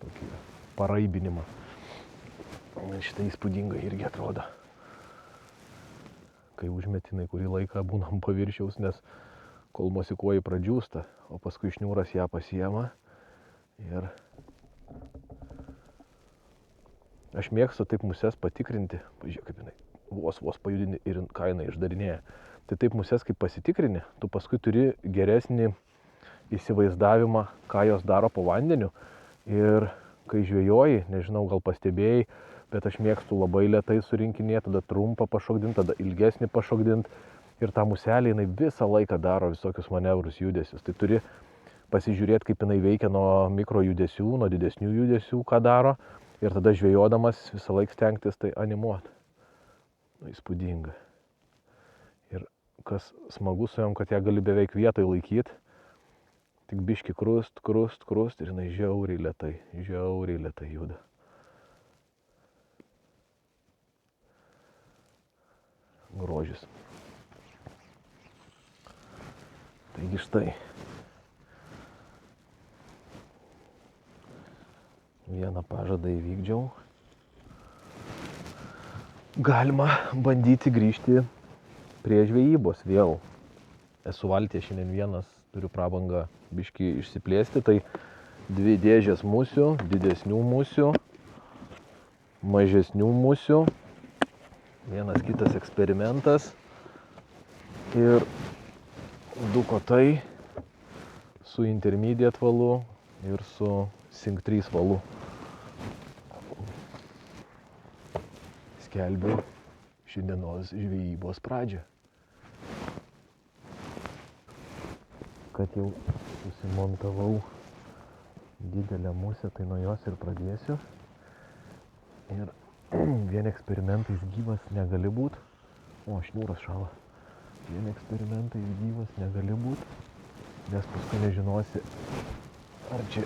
tokį paraibinimą. Šitą įspūdingai irgi atrodo. Kai užmetinai kurį laiką būnam paviršiaus, nes kol mosikuoji pradžiūsta, o paskui šniūras ją pasiema. Ir aš mėgstu taip muses patikrinti. Pažiūrėk, kaip jinai vos pajudini ir ką jinai išdarinėja. Tai taip muses kaip pasitikrini, tu paskui turi geresnį įsivaizdavimą, ką jos daro po vandeniu. Ir kai žvejoji, nežinau, gal pastebėjai, bet aš mėgstu labai lėtai surinkinėti, tada trumpą pašokdinti, tada ilgesnį pašokdinti. Ir tą muselį jinai visą laiką daro visokius manevrus, judesius. Tai turi pasižiūrėti, kaip jinai veikia nuo mikro judesių, nuo didesnių judesių, ką daro. Ir tada žvejodamas visą laiką stengtis tai animuoti. Nu, įspūdinga. Ir kas smagu su jom, kad ją gali beveik vietoj laikyti. Tik biški krust ir jinai žiauriai lėtai juda. Grožis. Taigi štai. Vieną pažadą įvykdžiau. galima bandyti grįžti prie žvejybos vėl. Esu valtyje šiandien vienas, turiu prabangą biškį išsiplėsti, tai 2 dėžės musių, didesnių musių, mažesnių musių, vienas kitas eksperimentas ir 2 kotai su intermediate valu ir su Sink 3 valu. Skelbiu šiandienos žvejybos pradžią. Kad jau susimontavau didelę musę, tai nuo jos ir pradėsiu. Ir vien eksperimentais gyvas negali būt. O, šniūras šala. Vien eksperimentais gyvas negali būt, nes paskui nežinosi, ar čia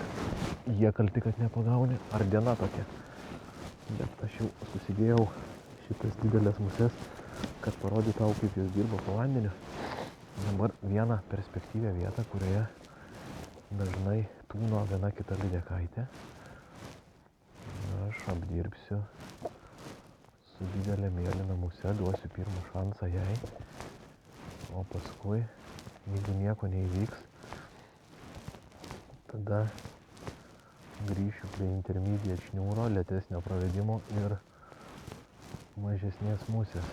jie kalti, kad nepagauni, ar diena tokia. Bet aš jau susidėjau šitas didelės muses, kad parodyt tau, kaip jos dirba po vandeniu. Dabar vieną perspektyvę vietą, kurioje dažnai tūno viena kita lydekaitė. Aš apdirbsiu su didelė mėlyna muse, duosiu pirmą šansą jai. O paskui, jeigu nieko neįvyks, tada grįšiu prie intermediate šniūro, lėtesnio pravedimo ir mažesnės musės.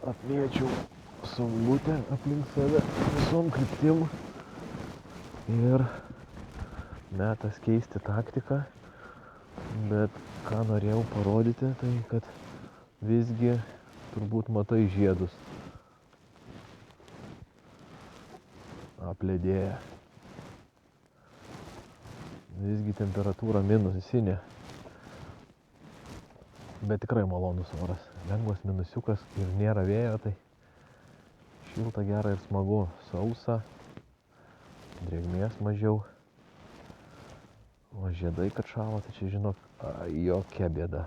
Apmėčiau saulutę aplink save visom kryptim ir metas keisti taktiką, bet ką norėjau parodyti, tai kad visgi turbūt matai žiedus apledėję. Visgi temperatūra minusinė, bet tikrai malonus oras. Lengvas minusiukas ir nėra vėjo, tai šilta, gera ir smagu. Sausa, drėgmės mažiau. O žiedai, kad šalo, tai čia žinok, jokia bėda.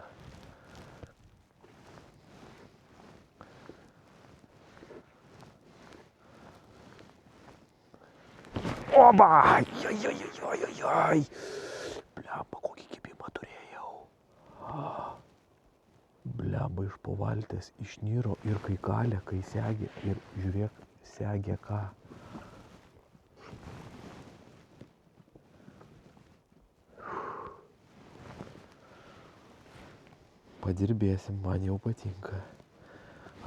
Oba! Jai! Blemba, kokį kibimą turėjau. Blemba, iš po valties išnyro ir kai kalė, kai segė. Ir žiūrėk, segė ką. Padirbėsim, man jau patinka.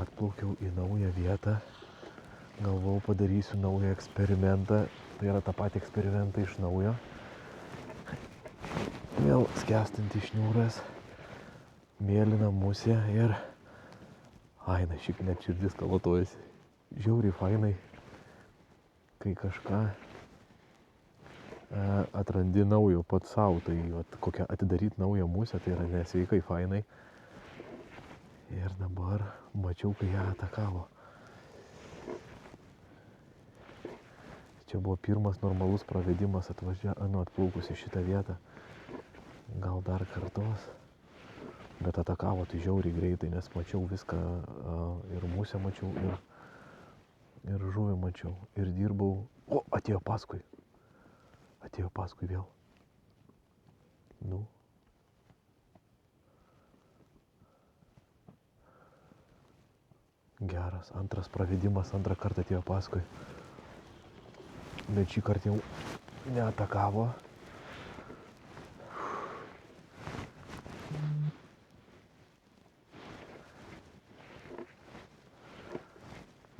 Atplaukiau į naują vietą. Galvau, padarysiu naują eksperimentą. Tai yra tą patį eksperimentą iš naujo. Vėl skęstantis šniūras, mėlyna musė ir aina, šiek net širdis kalatojasi. Žiauriai fainai, kai kažką atrandi naujo pats savo, tai kokią atidaryt naują musę, tai yra nesveikai fainai. Ir dabar mačiau, kai ją atakavo. Čia buvo pirmas normalus pravedimas atplaukus į šitą vietą. Gal dar kartos. Bet atakavo tai žiauriai greitai, nes mačiau viską, ir musę mačiau, ir žuvį mačiau. Ir dirbau. O, atėjo paskui. Atėjo paskui vėl. Nu. Geras. Antras pravedimas, antrą kartą atėjo paskui. Bet šį kartą jau neatakavo.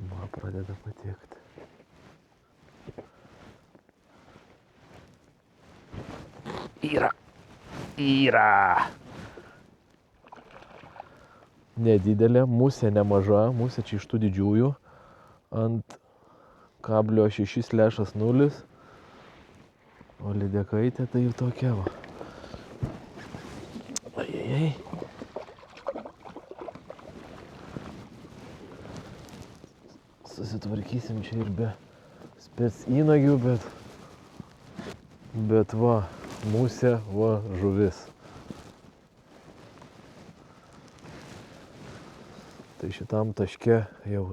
Man pradeda patikti. Yra. Nedidelė, musė nemaža, musė čia iš tų didžiųjų. Ant kablio 6/0, o lydekaitė tai ir tokia va. Ajajai. Susitvarkysim čia ir be spec įnagių, bet va, musė, va, žuvis. Tai šitam taške jau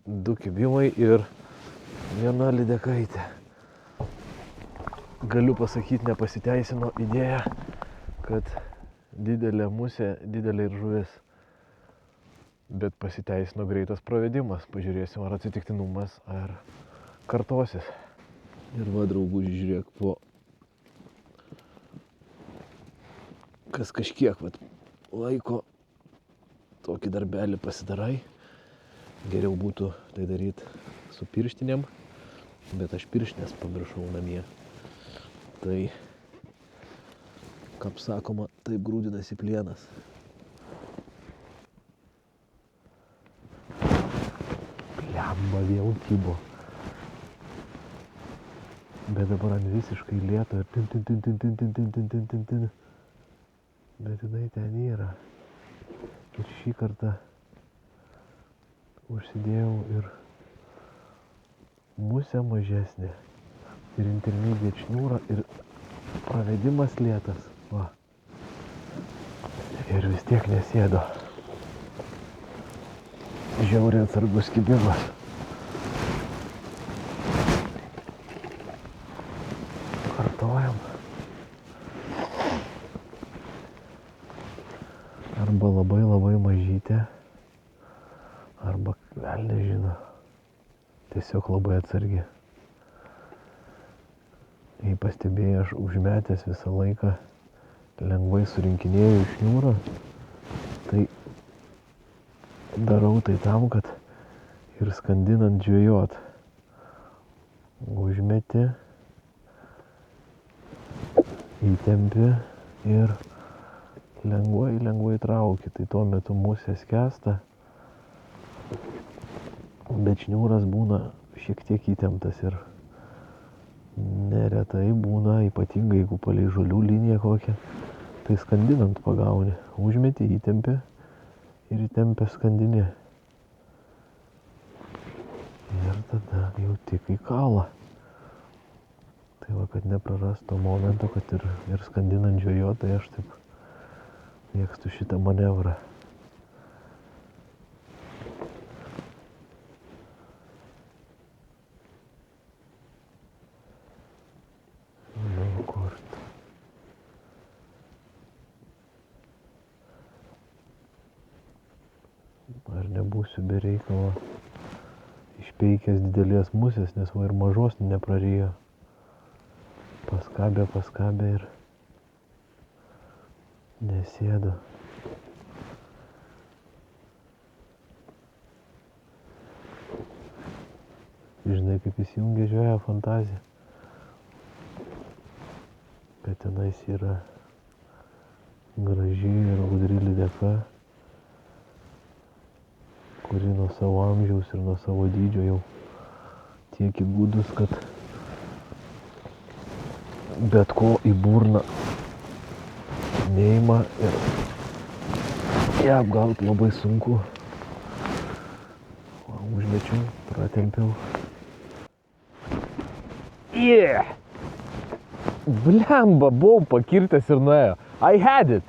2 kibimai ir 1 lydekaitė. Galiu pasakyti, nepasiteisino idėja, kad didelė musė, didelė ir žuvis. Bet pasiteisino greitas pravedimas. Pažiūrėsim, ar atsitiktinumas, ar kartosis. Ir va, drauguži, žiūrėk, po kas kažkiek laiko tokį darbelį pasidarai. Geriau būtų tai daryti su pirštinėm, bet aš pirštinės pamiršau namie. Tai, kaip sakoma, taip grūdinasi plienas. Blemba vėl kybo. Bet dabar ant visiškai lėto ir tin. Bet jinai ten yra. Ir šį kartą užsidėjau ir musę mažesnė. Ir intermediate šniūrą ir pravedimas lėtas. Va. Ir vis tiek nesėdo. Žiauriai atsargus kibimas. Kartojam. Arba labai mažytė, arba velnias žino. Tiesiog labai atsargi. Jei pastebėjai, aš užmetęs visą laiką lengvai surinkinėjau šniūrą, tai darau tai tam, kad ir skandinant žvejot. Užmeti, įtempi ir lengvai trauki. Tai tuo metu musė skęsta, bet šniūras būna šiek tiek įtemptas ir neretai būna, ypatingai jeigu palei žolių liniją kokią, tai skandinant pagauni. Užmeti, įtempi ir įtempia skandinė. Ir tada jau tik į kalą. Tai va, kad neprarast to momento, kad ir skandinant žvejot, tai aš taip mėgstu šitą manevrą. Nu, kur. Ar nebūsiu be reikalo išpeikęs didelės musės, nes va ir mažos neprarijo. Paskabė ir nesėdo. Žinai, kaip įsijungia žvejo fantazija. Kad tenais yra graži ir gudri lydeka, kuri nuo savo amžiaus ir nuo savo dydžio jau tiek įgudus, kad bet ko į burną neima ir ją apgaut labai sunku. Užmečiau, pratempiau. Yeah! Blemba, buvau pakirtęs ir nuėjo. I had it!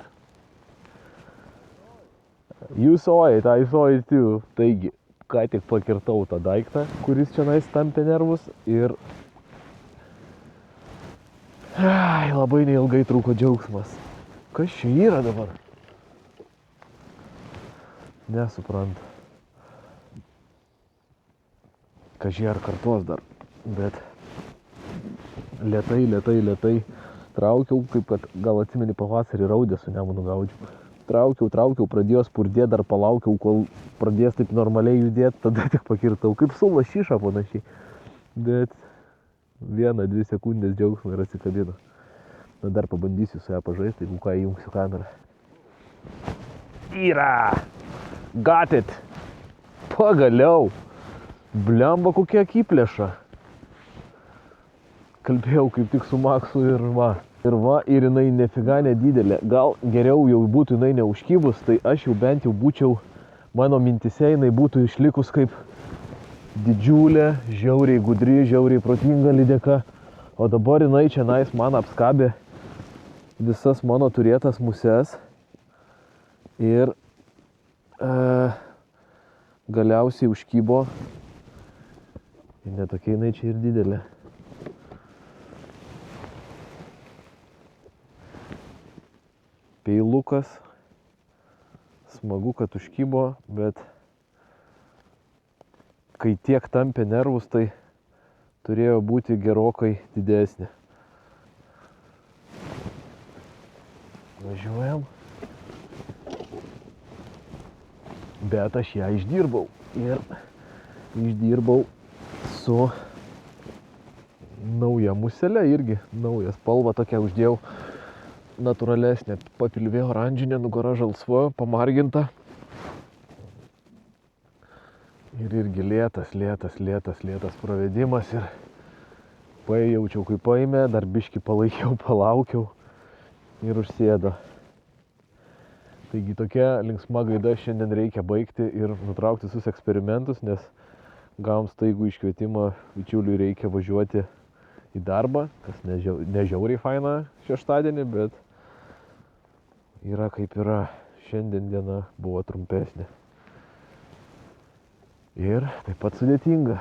You saw it, I saw it too. Taigi, ką tik pakirtau tą daiktą, kuris čianais tampė nervus ir labai neilgai trūko džiaugsmas. Kas čia yra dabar? Nesuprantu. Kažkai ar kartos dar, bet lėtai traukiau, kaip kad gal atsimeni pavasarį raudę su nemunu gaudžiu. Traukiau, pradėjo spurdėti, dar palaukiau, kol pradės taip normaliai judėti, tada tik pakirtau, kaip su lašiša panašiai. Bet 1-2 sekundės džiaugsmą ir atsikabino. Na, dar pabandysiu su ją pažaisti, jeigu ką įjungsiu kamerą. Yra! Got it! Pagaliau! Blemba, kokia akiplėša. Kalbėjau kaip tik su Maksu ir va. Ir jinai nefiga nedidelė. Gal geriau jau būtų jinai neužkybus, tai aš jau bent jau būčiau, mano mintise jinai būtų išlikus kaip didžiulė, žiauriai gudri, žiauriai protinga lydeka. O dabar jinai čia man apskabė visas mano turėtas muses. Ir galiausiai užkybo. Ir netokia jinai čia ir didelė. feilukas. Smagu, kad užkybo, bet kai tiek tampė nervus, tai turėjo būti gerokai didesnė. Važiuojam. Bet aš ją išdirbau. Ir išdirbau su nauja muselė irgi. Nauja spalva tokia uždėjau natūralesnė. Papilvė oranžinė, nugara žalsva, pamarginta. Ir irgi lėtas pravedimas. Ir pajaučiau, kaip paėmė, dar biškį palaikiau, palaukiau ir užsėdo. Taigi tokia linksma gaida šiandien reikia baigti ir nutraukti visus eksperimentus, nes gavom staigų iškvietimą, bičiuliui reikia važiuoti į darbą, kas nežiauriai faina šeštadienį, bet yra kaip yra. Šiandien diena buvo trumpesnė. Ir taip pat sudėtinga.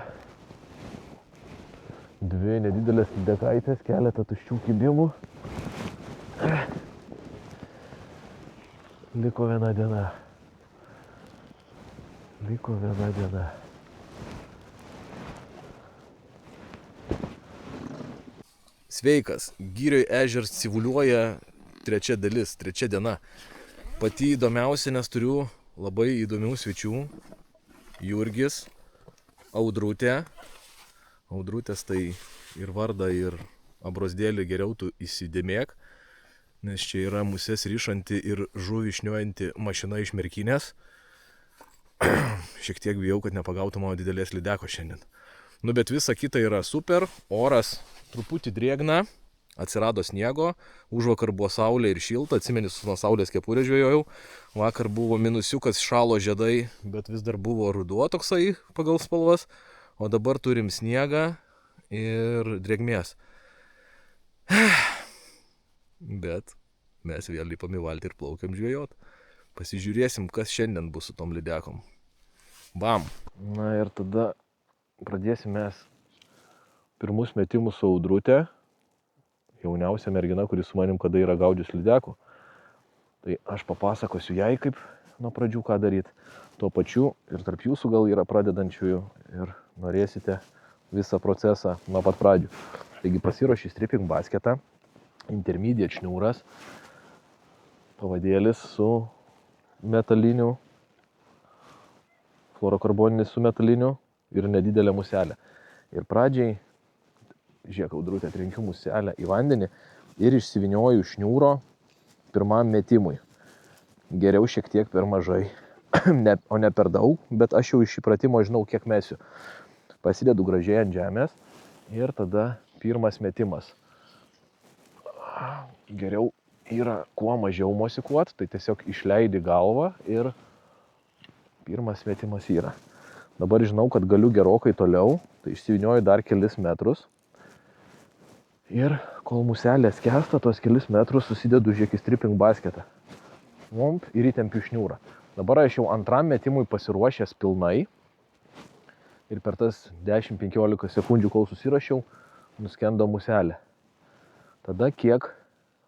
2 nedidelės lydekaitės, keletą tuščių kibimų. Liko viena diena. Sveikas. Girioj ežeras civuliuoja, trečia dalis, trečia diena. Pati įdomiausia, nes turiu labai įdomių svečių. Jurgis, Audrutė. Audrutės tai ir vardą, ir abrozdėlį geriau tu įsidėmėk. Nes čia yra muses ryšanti ir žuvį šniojanti mašina iš Merkinės. Šiek tiek bijau, kad nepagautų mano didelės lydeko šiandien. Nu, bet visa kita yra super. Oras truputį drėgna, atsirado sniego. Užvakar buvo saulė ir šilta, atsimeni, su nuo saulės kepurė žvejojau. Vakar buvo minusiukas, šalo žiedai, bet vis dar buvo ruduo toksai pagal spalvas. O dabar turim sniegą ir drėgmės. Bet mes vėl lipam į valtį ir plaukiam žvejot. Pasižiūrėsim, kas šiandien bus su tom lydekom. Bam! Na ir tada pradėsim mes pirmus metimus su Audrutė. Jauniausia mergina, kuris su manim kada yra gaudžius lydekų. Tai aš papasakosiu jai, kaip nuo pradžių ką daryti. Tuo pačiu ir tarp jūsų gal yra pradedančiųjų ir norėsite visą procesą nuo pat pradžių. Taigi pasiruoši stripping basketą. Intermediate šniūras, pavadėlis su metaliniu, fluorokarboninis su metaliniu ir nedidelė muselė. Ir pradžiai, žiūrėk, Audrutė, trenkiu muselę į vandenį ir išsivinioju šniūro pirmam metimui. Geriau šiek tiek per mažai, o ne per daug, bet aš jau iš įpratimo žinau, kiek mesiu. Pasidedu gražiai ant žemės ir tada pirmas metimas. Geriau yra kuo mažiau mosikuot, tai tiesiog išleidi galvą ir pirmas metimas yra. Dabar žinau, kad galiu gerokai toliau, tai išsivinioju dar kelis metrus. Ir kol muselė skęsta, tos kelis metrus susidedu žiūrėk į stripping basketą. Vomp ir įtempiu šniūrą. Dabar aš jau antram metimui pasiruošęs pilnai. Ir per tas 10-15 sekundžių, kol susirašiau, nuskendo muselė. Tada kiek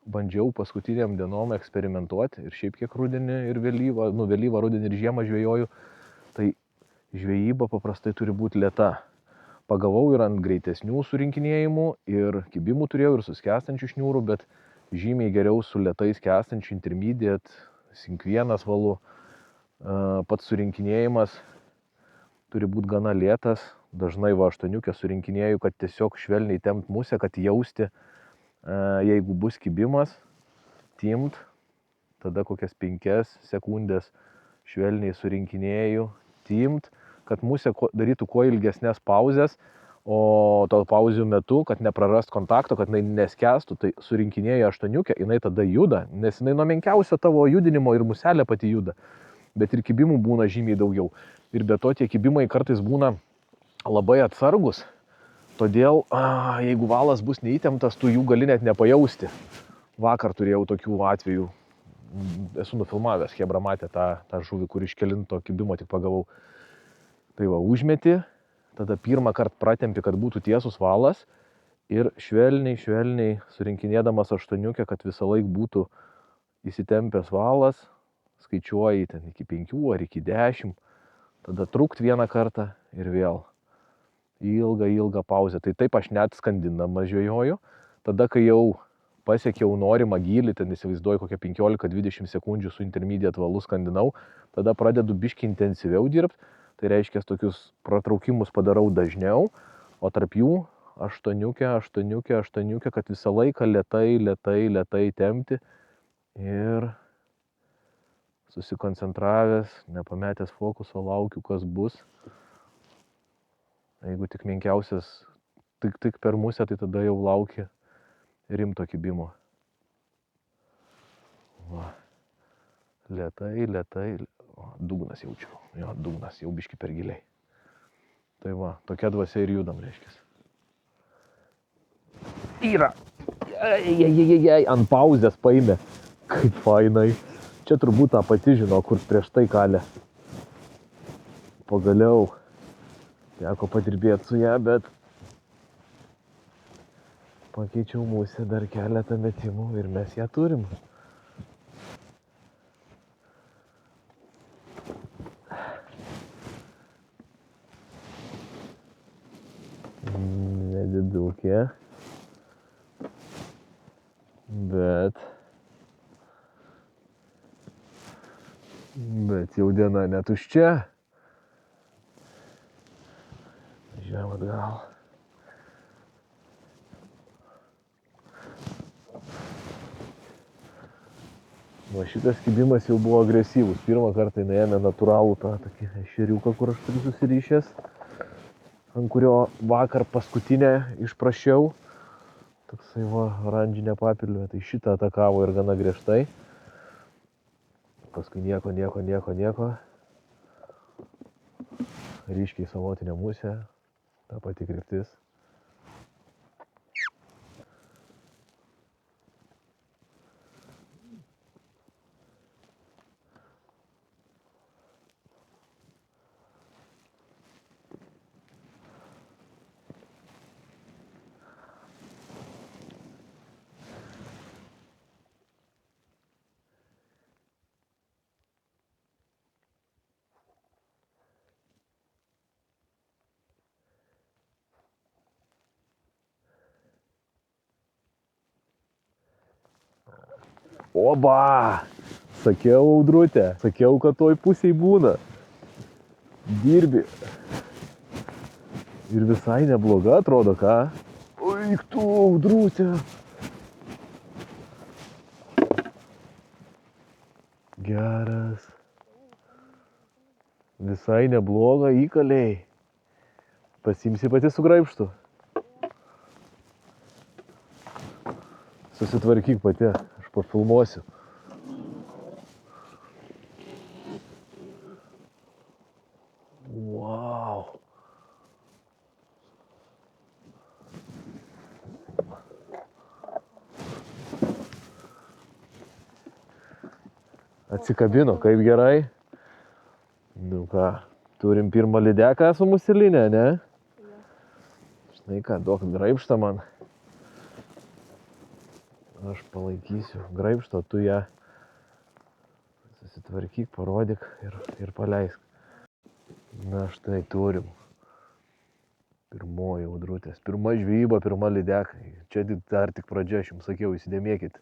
bandžiau paskutiniam dienom eksperimentuoti ir šiaip kiek rudenį ir vėlyvą rudenį ir žiemą žvejoju, tai žvejyba paprastai turi būti lėta. Pagavau ir ant greitesnių surinkinėjimų ir kibimų turėjau ir su skęstančių šniūrų, bet žymiai geriau su lėtai skęstančių intermediate, sinkvienas valu. Pats surinkinėjimas turi būti gana lėtas. Dažnai va 8 surinkinėju, kad tiesiog švelniai tempt musę, kad jausti, jeigu bus kibimas, timt, tada kokias 5 sekundės švelniai surinkinėju, timt, kad musė darytų kuo ilgesnės pauzes, o to pauzių metu, kad neprarast kontakto, kad jinai neskęstų, tai surinkinėja 8, jinai tada juda, nes jinai nuo menkiausio tavo judinimo ir muselė pati juda, bet ir kibimų būna žymiai daugiau. Ir be to tie kibimai kartais būna labai atsargus. Todėl, jeigu valas bus neįtemptas, tu jų gali net nepajausti. Vakar turėjau tokių atvejų. Esu nufilmavęs, Hebra matė tą žuvį, kur iš kelinto kibimo tik pagavau. Tai va, užmeti, tada pirmą kartą pratempi, kad būtų tiesus valas ir švelniai surinkinėdamas 8, kad visą laik būtų įsitempęs valas, skaičiuoji ten iki 5 ar iki 10, tada trukt vieną kartą ir vėl. Ilgą pauzę. Tai taip aš net skandindamas žvejoju. Tada, kai jau pasiekiau norimą gylį, ten įsivaizduoju kokią 15-20 sekundžių su intermediate valu skandinau, tada pradedu biškį intensyviau dirbti. Tai reiškia, tokius pratraukimus padarau dažniau, o tarp jų 8, kad visą laiką lėtai tempti ir susikoncentravęs, nepametęs fokuso, laukiu, kas bus. Jeigu tik menkiausias, tik per musę, tai tada jau lauki rimto kibimo. Va. Lėtai. O, dugnas jaučiu. Jo, dugnas jau biški per giliai. Tai va, tokia dvasia ir judam, reiškia. Yra. Ant pauzės paėmė. Kaip fainai. Čia turbūt tą pati žino, kur prieš tai kalė. Pagaliau teko padirbėti su ją, bet pakeičiau musę dar keletą metimų ir mes ją turim. Nedidukė. Bet jau diena netuščia. Žiūrėjom atgal. Va šitas kibimas jau buvo agresyvus. Pirmą kartą jinai natūralų tą tokį ešeriuką, kur aš turiu susirišęs, ant kurio vakar paskutinę išprašiau. Toksai va oranžinė papilvė, tai šitą atakavo ir gana griežtai. Paskui nieko. Ryškiai salotinė musė, ta pati kryptis. Oba! Sakiau, Audrutė, sakiau, kad toj pusėj būna. Dirbi. Ir visai nebloga atrodo, ką? Oik tu, Audrutė. Geras. Visai nebloga įkaliai. Pasiimsi pati su graibštu. Susitvarkyk pati, aš pafilmuosiu. Wow. Atsikabino, kaip gerai. Nu ką, turim pirmą lydeką su muselinė, ne? Žinai ką, duok graibštą man. Aš palaikysiu graibštą, tu ją susitvarkyk, parodyk ir paleisk. Na štai turim. Pirmoji Audrutės. Pirma žvejyba, pirma lydeka. Čia dar tik pradžia, aš jums sakiau, įsidėmėkit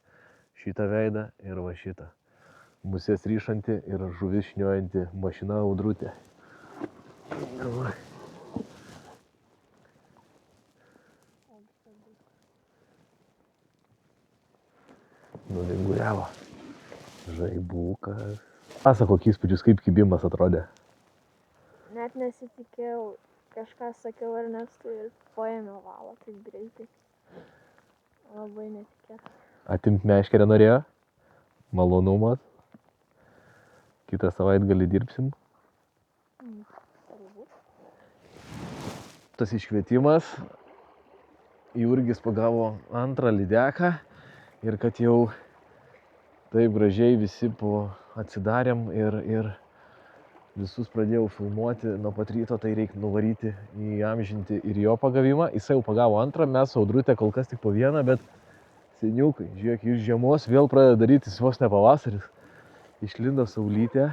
šitą veidą ir va šitą. Musės ryšanti ir žuvis šniojanti mašina Audrutė. Nuvinguriavo. Žaibukas. Pasako įspūdžius, kaip kibimas atrodė. Net nesitikėjau, kažką sakiau Ernestui ir paėmiau valą taip greitai. Labai netikėta. Atimt meškerę norėjo? Malonumas. Kitą savaitgalį dirbsim. Tas iškvietimas. Jurgis pagavo antrą lydeką. Ir kad jau taip gražiai visi atsidarėm ir visus pradėjau filmuoti nuo pat ryto, tai reikia nuvaryti įamžinti ir jo pagavimą. Jisai jau pagavo antrą, mes su Audrutė kol kas tik po vieną, bet Seniukai, žiūrėk, iš žiemos vėl pradeda darytis vos ne pavasaris. Išlindo saulytė.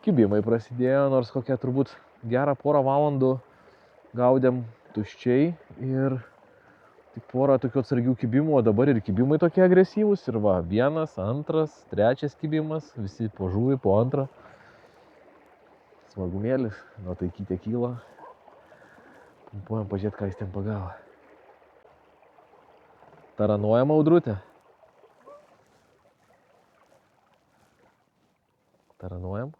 Kibimai prasidėjo, nors kokią turbūt gerą porą valandų gaudėm tuščiai ir tik porą tokių atsargių kibimų, o dabar ir kibimai tokie agresyvūs. Ir va, 1, 2, 3 kibimas, visi po žuvį, po antrą. Smagumėlis, nuotaikytė kyla. Pumpuojam pažiūrėti, ką jis ten pagavo. Taranuojama audrutė. Taranuojam.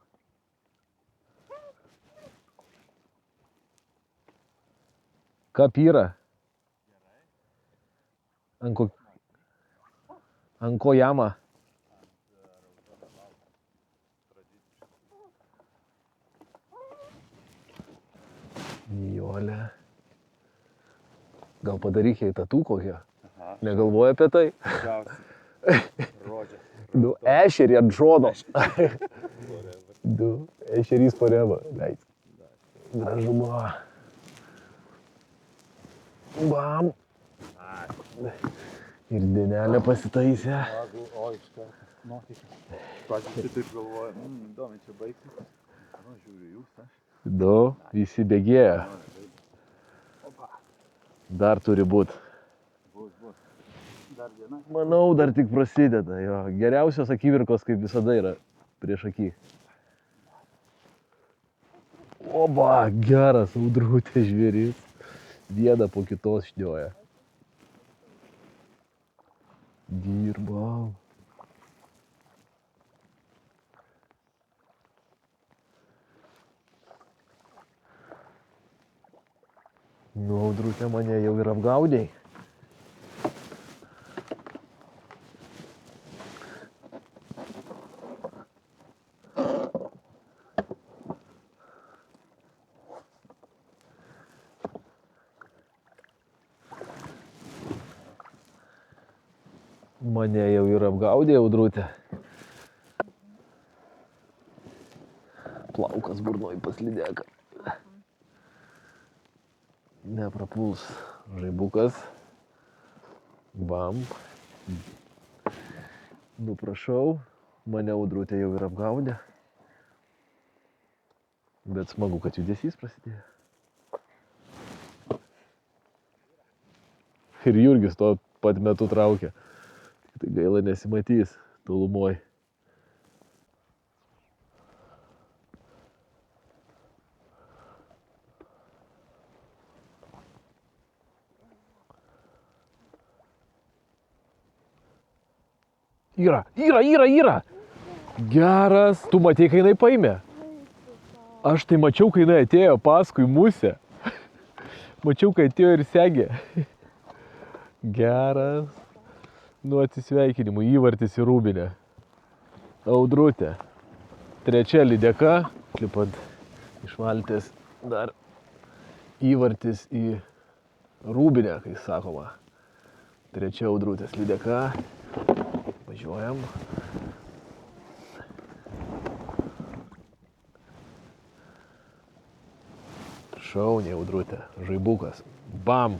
Kapyra. Ant ko jama? Nijolė. Gal padaryk jai tatų kokią? Negalvoja apie tai? Du ešerį ant žodo. Du ešerys forever. Leid. Gražu buvo. Bam. Ir dienelę pasitaisė. O, iš karto. Nuotaika. Pradžiai taip galvoju, įdomi čia baigsis. Žiūriu jūs, aš. Du, visi bėgėja. Dar turi būt. Bus. Dar viena. Manau, dar tik prasideda. Jo. Geriausios akimirkos, kaip visada, yra prieš akį. Oba, geras audrutė žvėris. Vieną po kitos šnioja. Dirbam. Nu, audrutė mane jau ir apgaudėjai. Mane jau ir apgaudė audrutė. Plaukas burnoj paslideka. Neprapuls žaibukas. Bam. Nu prašau, mane audrutė jau ir apgaudė. Bet smagu, kad judesys prasidėjo. Ir Jurgis tuo pat metu traukia. Tai gaila nesimatys tolumoj. Yra! Geras. Tu matei, kai jinai paėmė? Aš tai mačiau, kai jinai atėjo paskui musę. Mačiau, kai atėjo ir segė. Geras. Nu atsisveikinimų, įvartis į rūbinę. Audrutė. 3 lydeka. Klipant iš valties dar įvartis į rūbinę, kai sakoma. 3 audrutės lydeka. Važiuojam. Šauniai audrutė. Žaibukas. Bam.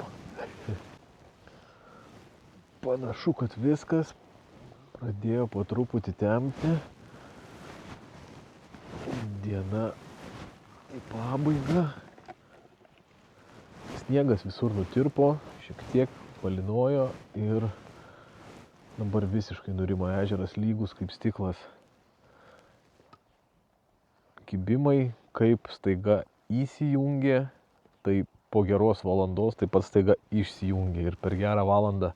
Panašu, kad viskas pradėjo po truputį tempti. Diena į pabaigą. Sniegas visur nutirpo, šiek tiek palinojo ir dabar visiškai nurimo ežeras lygus kaip stiklas. Kibimai kaip staiga įsijungė, tai po geros valandos taip pat staiga išsijungė ir per gerą valandą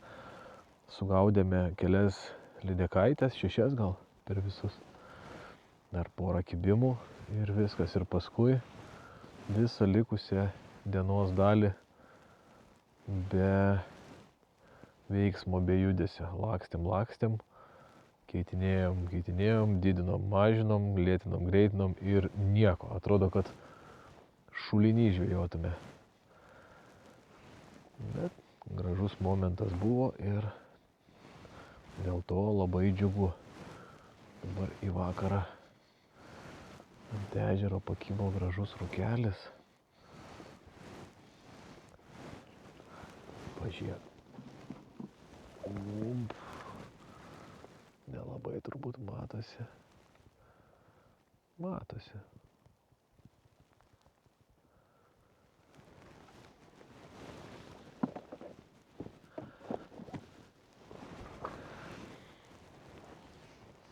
sugaudėme kelias lydekaitės, 6 gal per visus. Dar porą kibimų ir viskas. Ir paskui visą likusią dienos dalį be veiksmo, be judesio. Lakstėm, keitinėjom, didinom, mažinom, lėtinom, greitinom ir nieko. Atrodo, kad šulinį žvėjotume. Bet gražus momentas buvo ir dėl to labai džiugu. Dabar į vakarą ant ežero pakibo gražus rūkelis. Pažiūrėk. Nu, nelabai turbūt matosi. Matosi.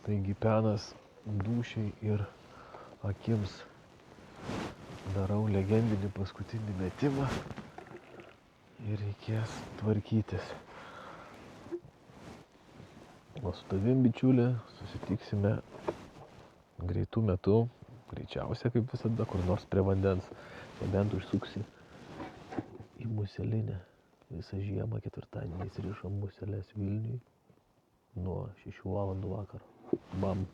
Taigi penas dūšiai ir akims. Darau legendinį paskutinį metimą ir reikės tvarkytis. O su tavim, bičiulė, susitiksime greitų metų, greičiausia kaip visada, kur nors prie vandens. Nebent užsuksi į muselinę. Visą žiemą ketvirtadieniais rišam museles Vilniui nuo 6 valandų vakaro. Bam.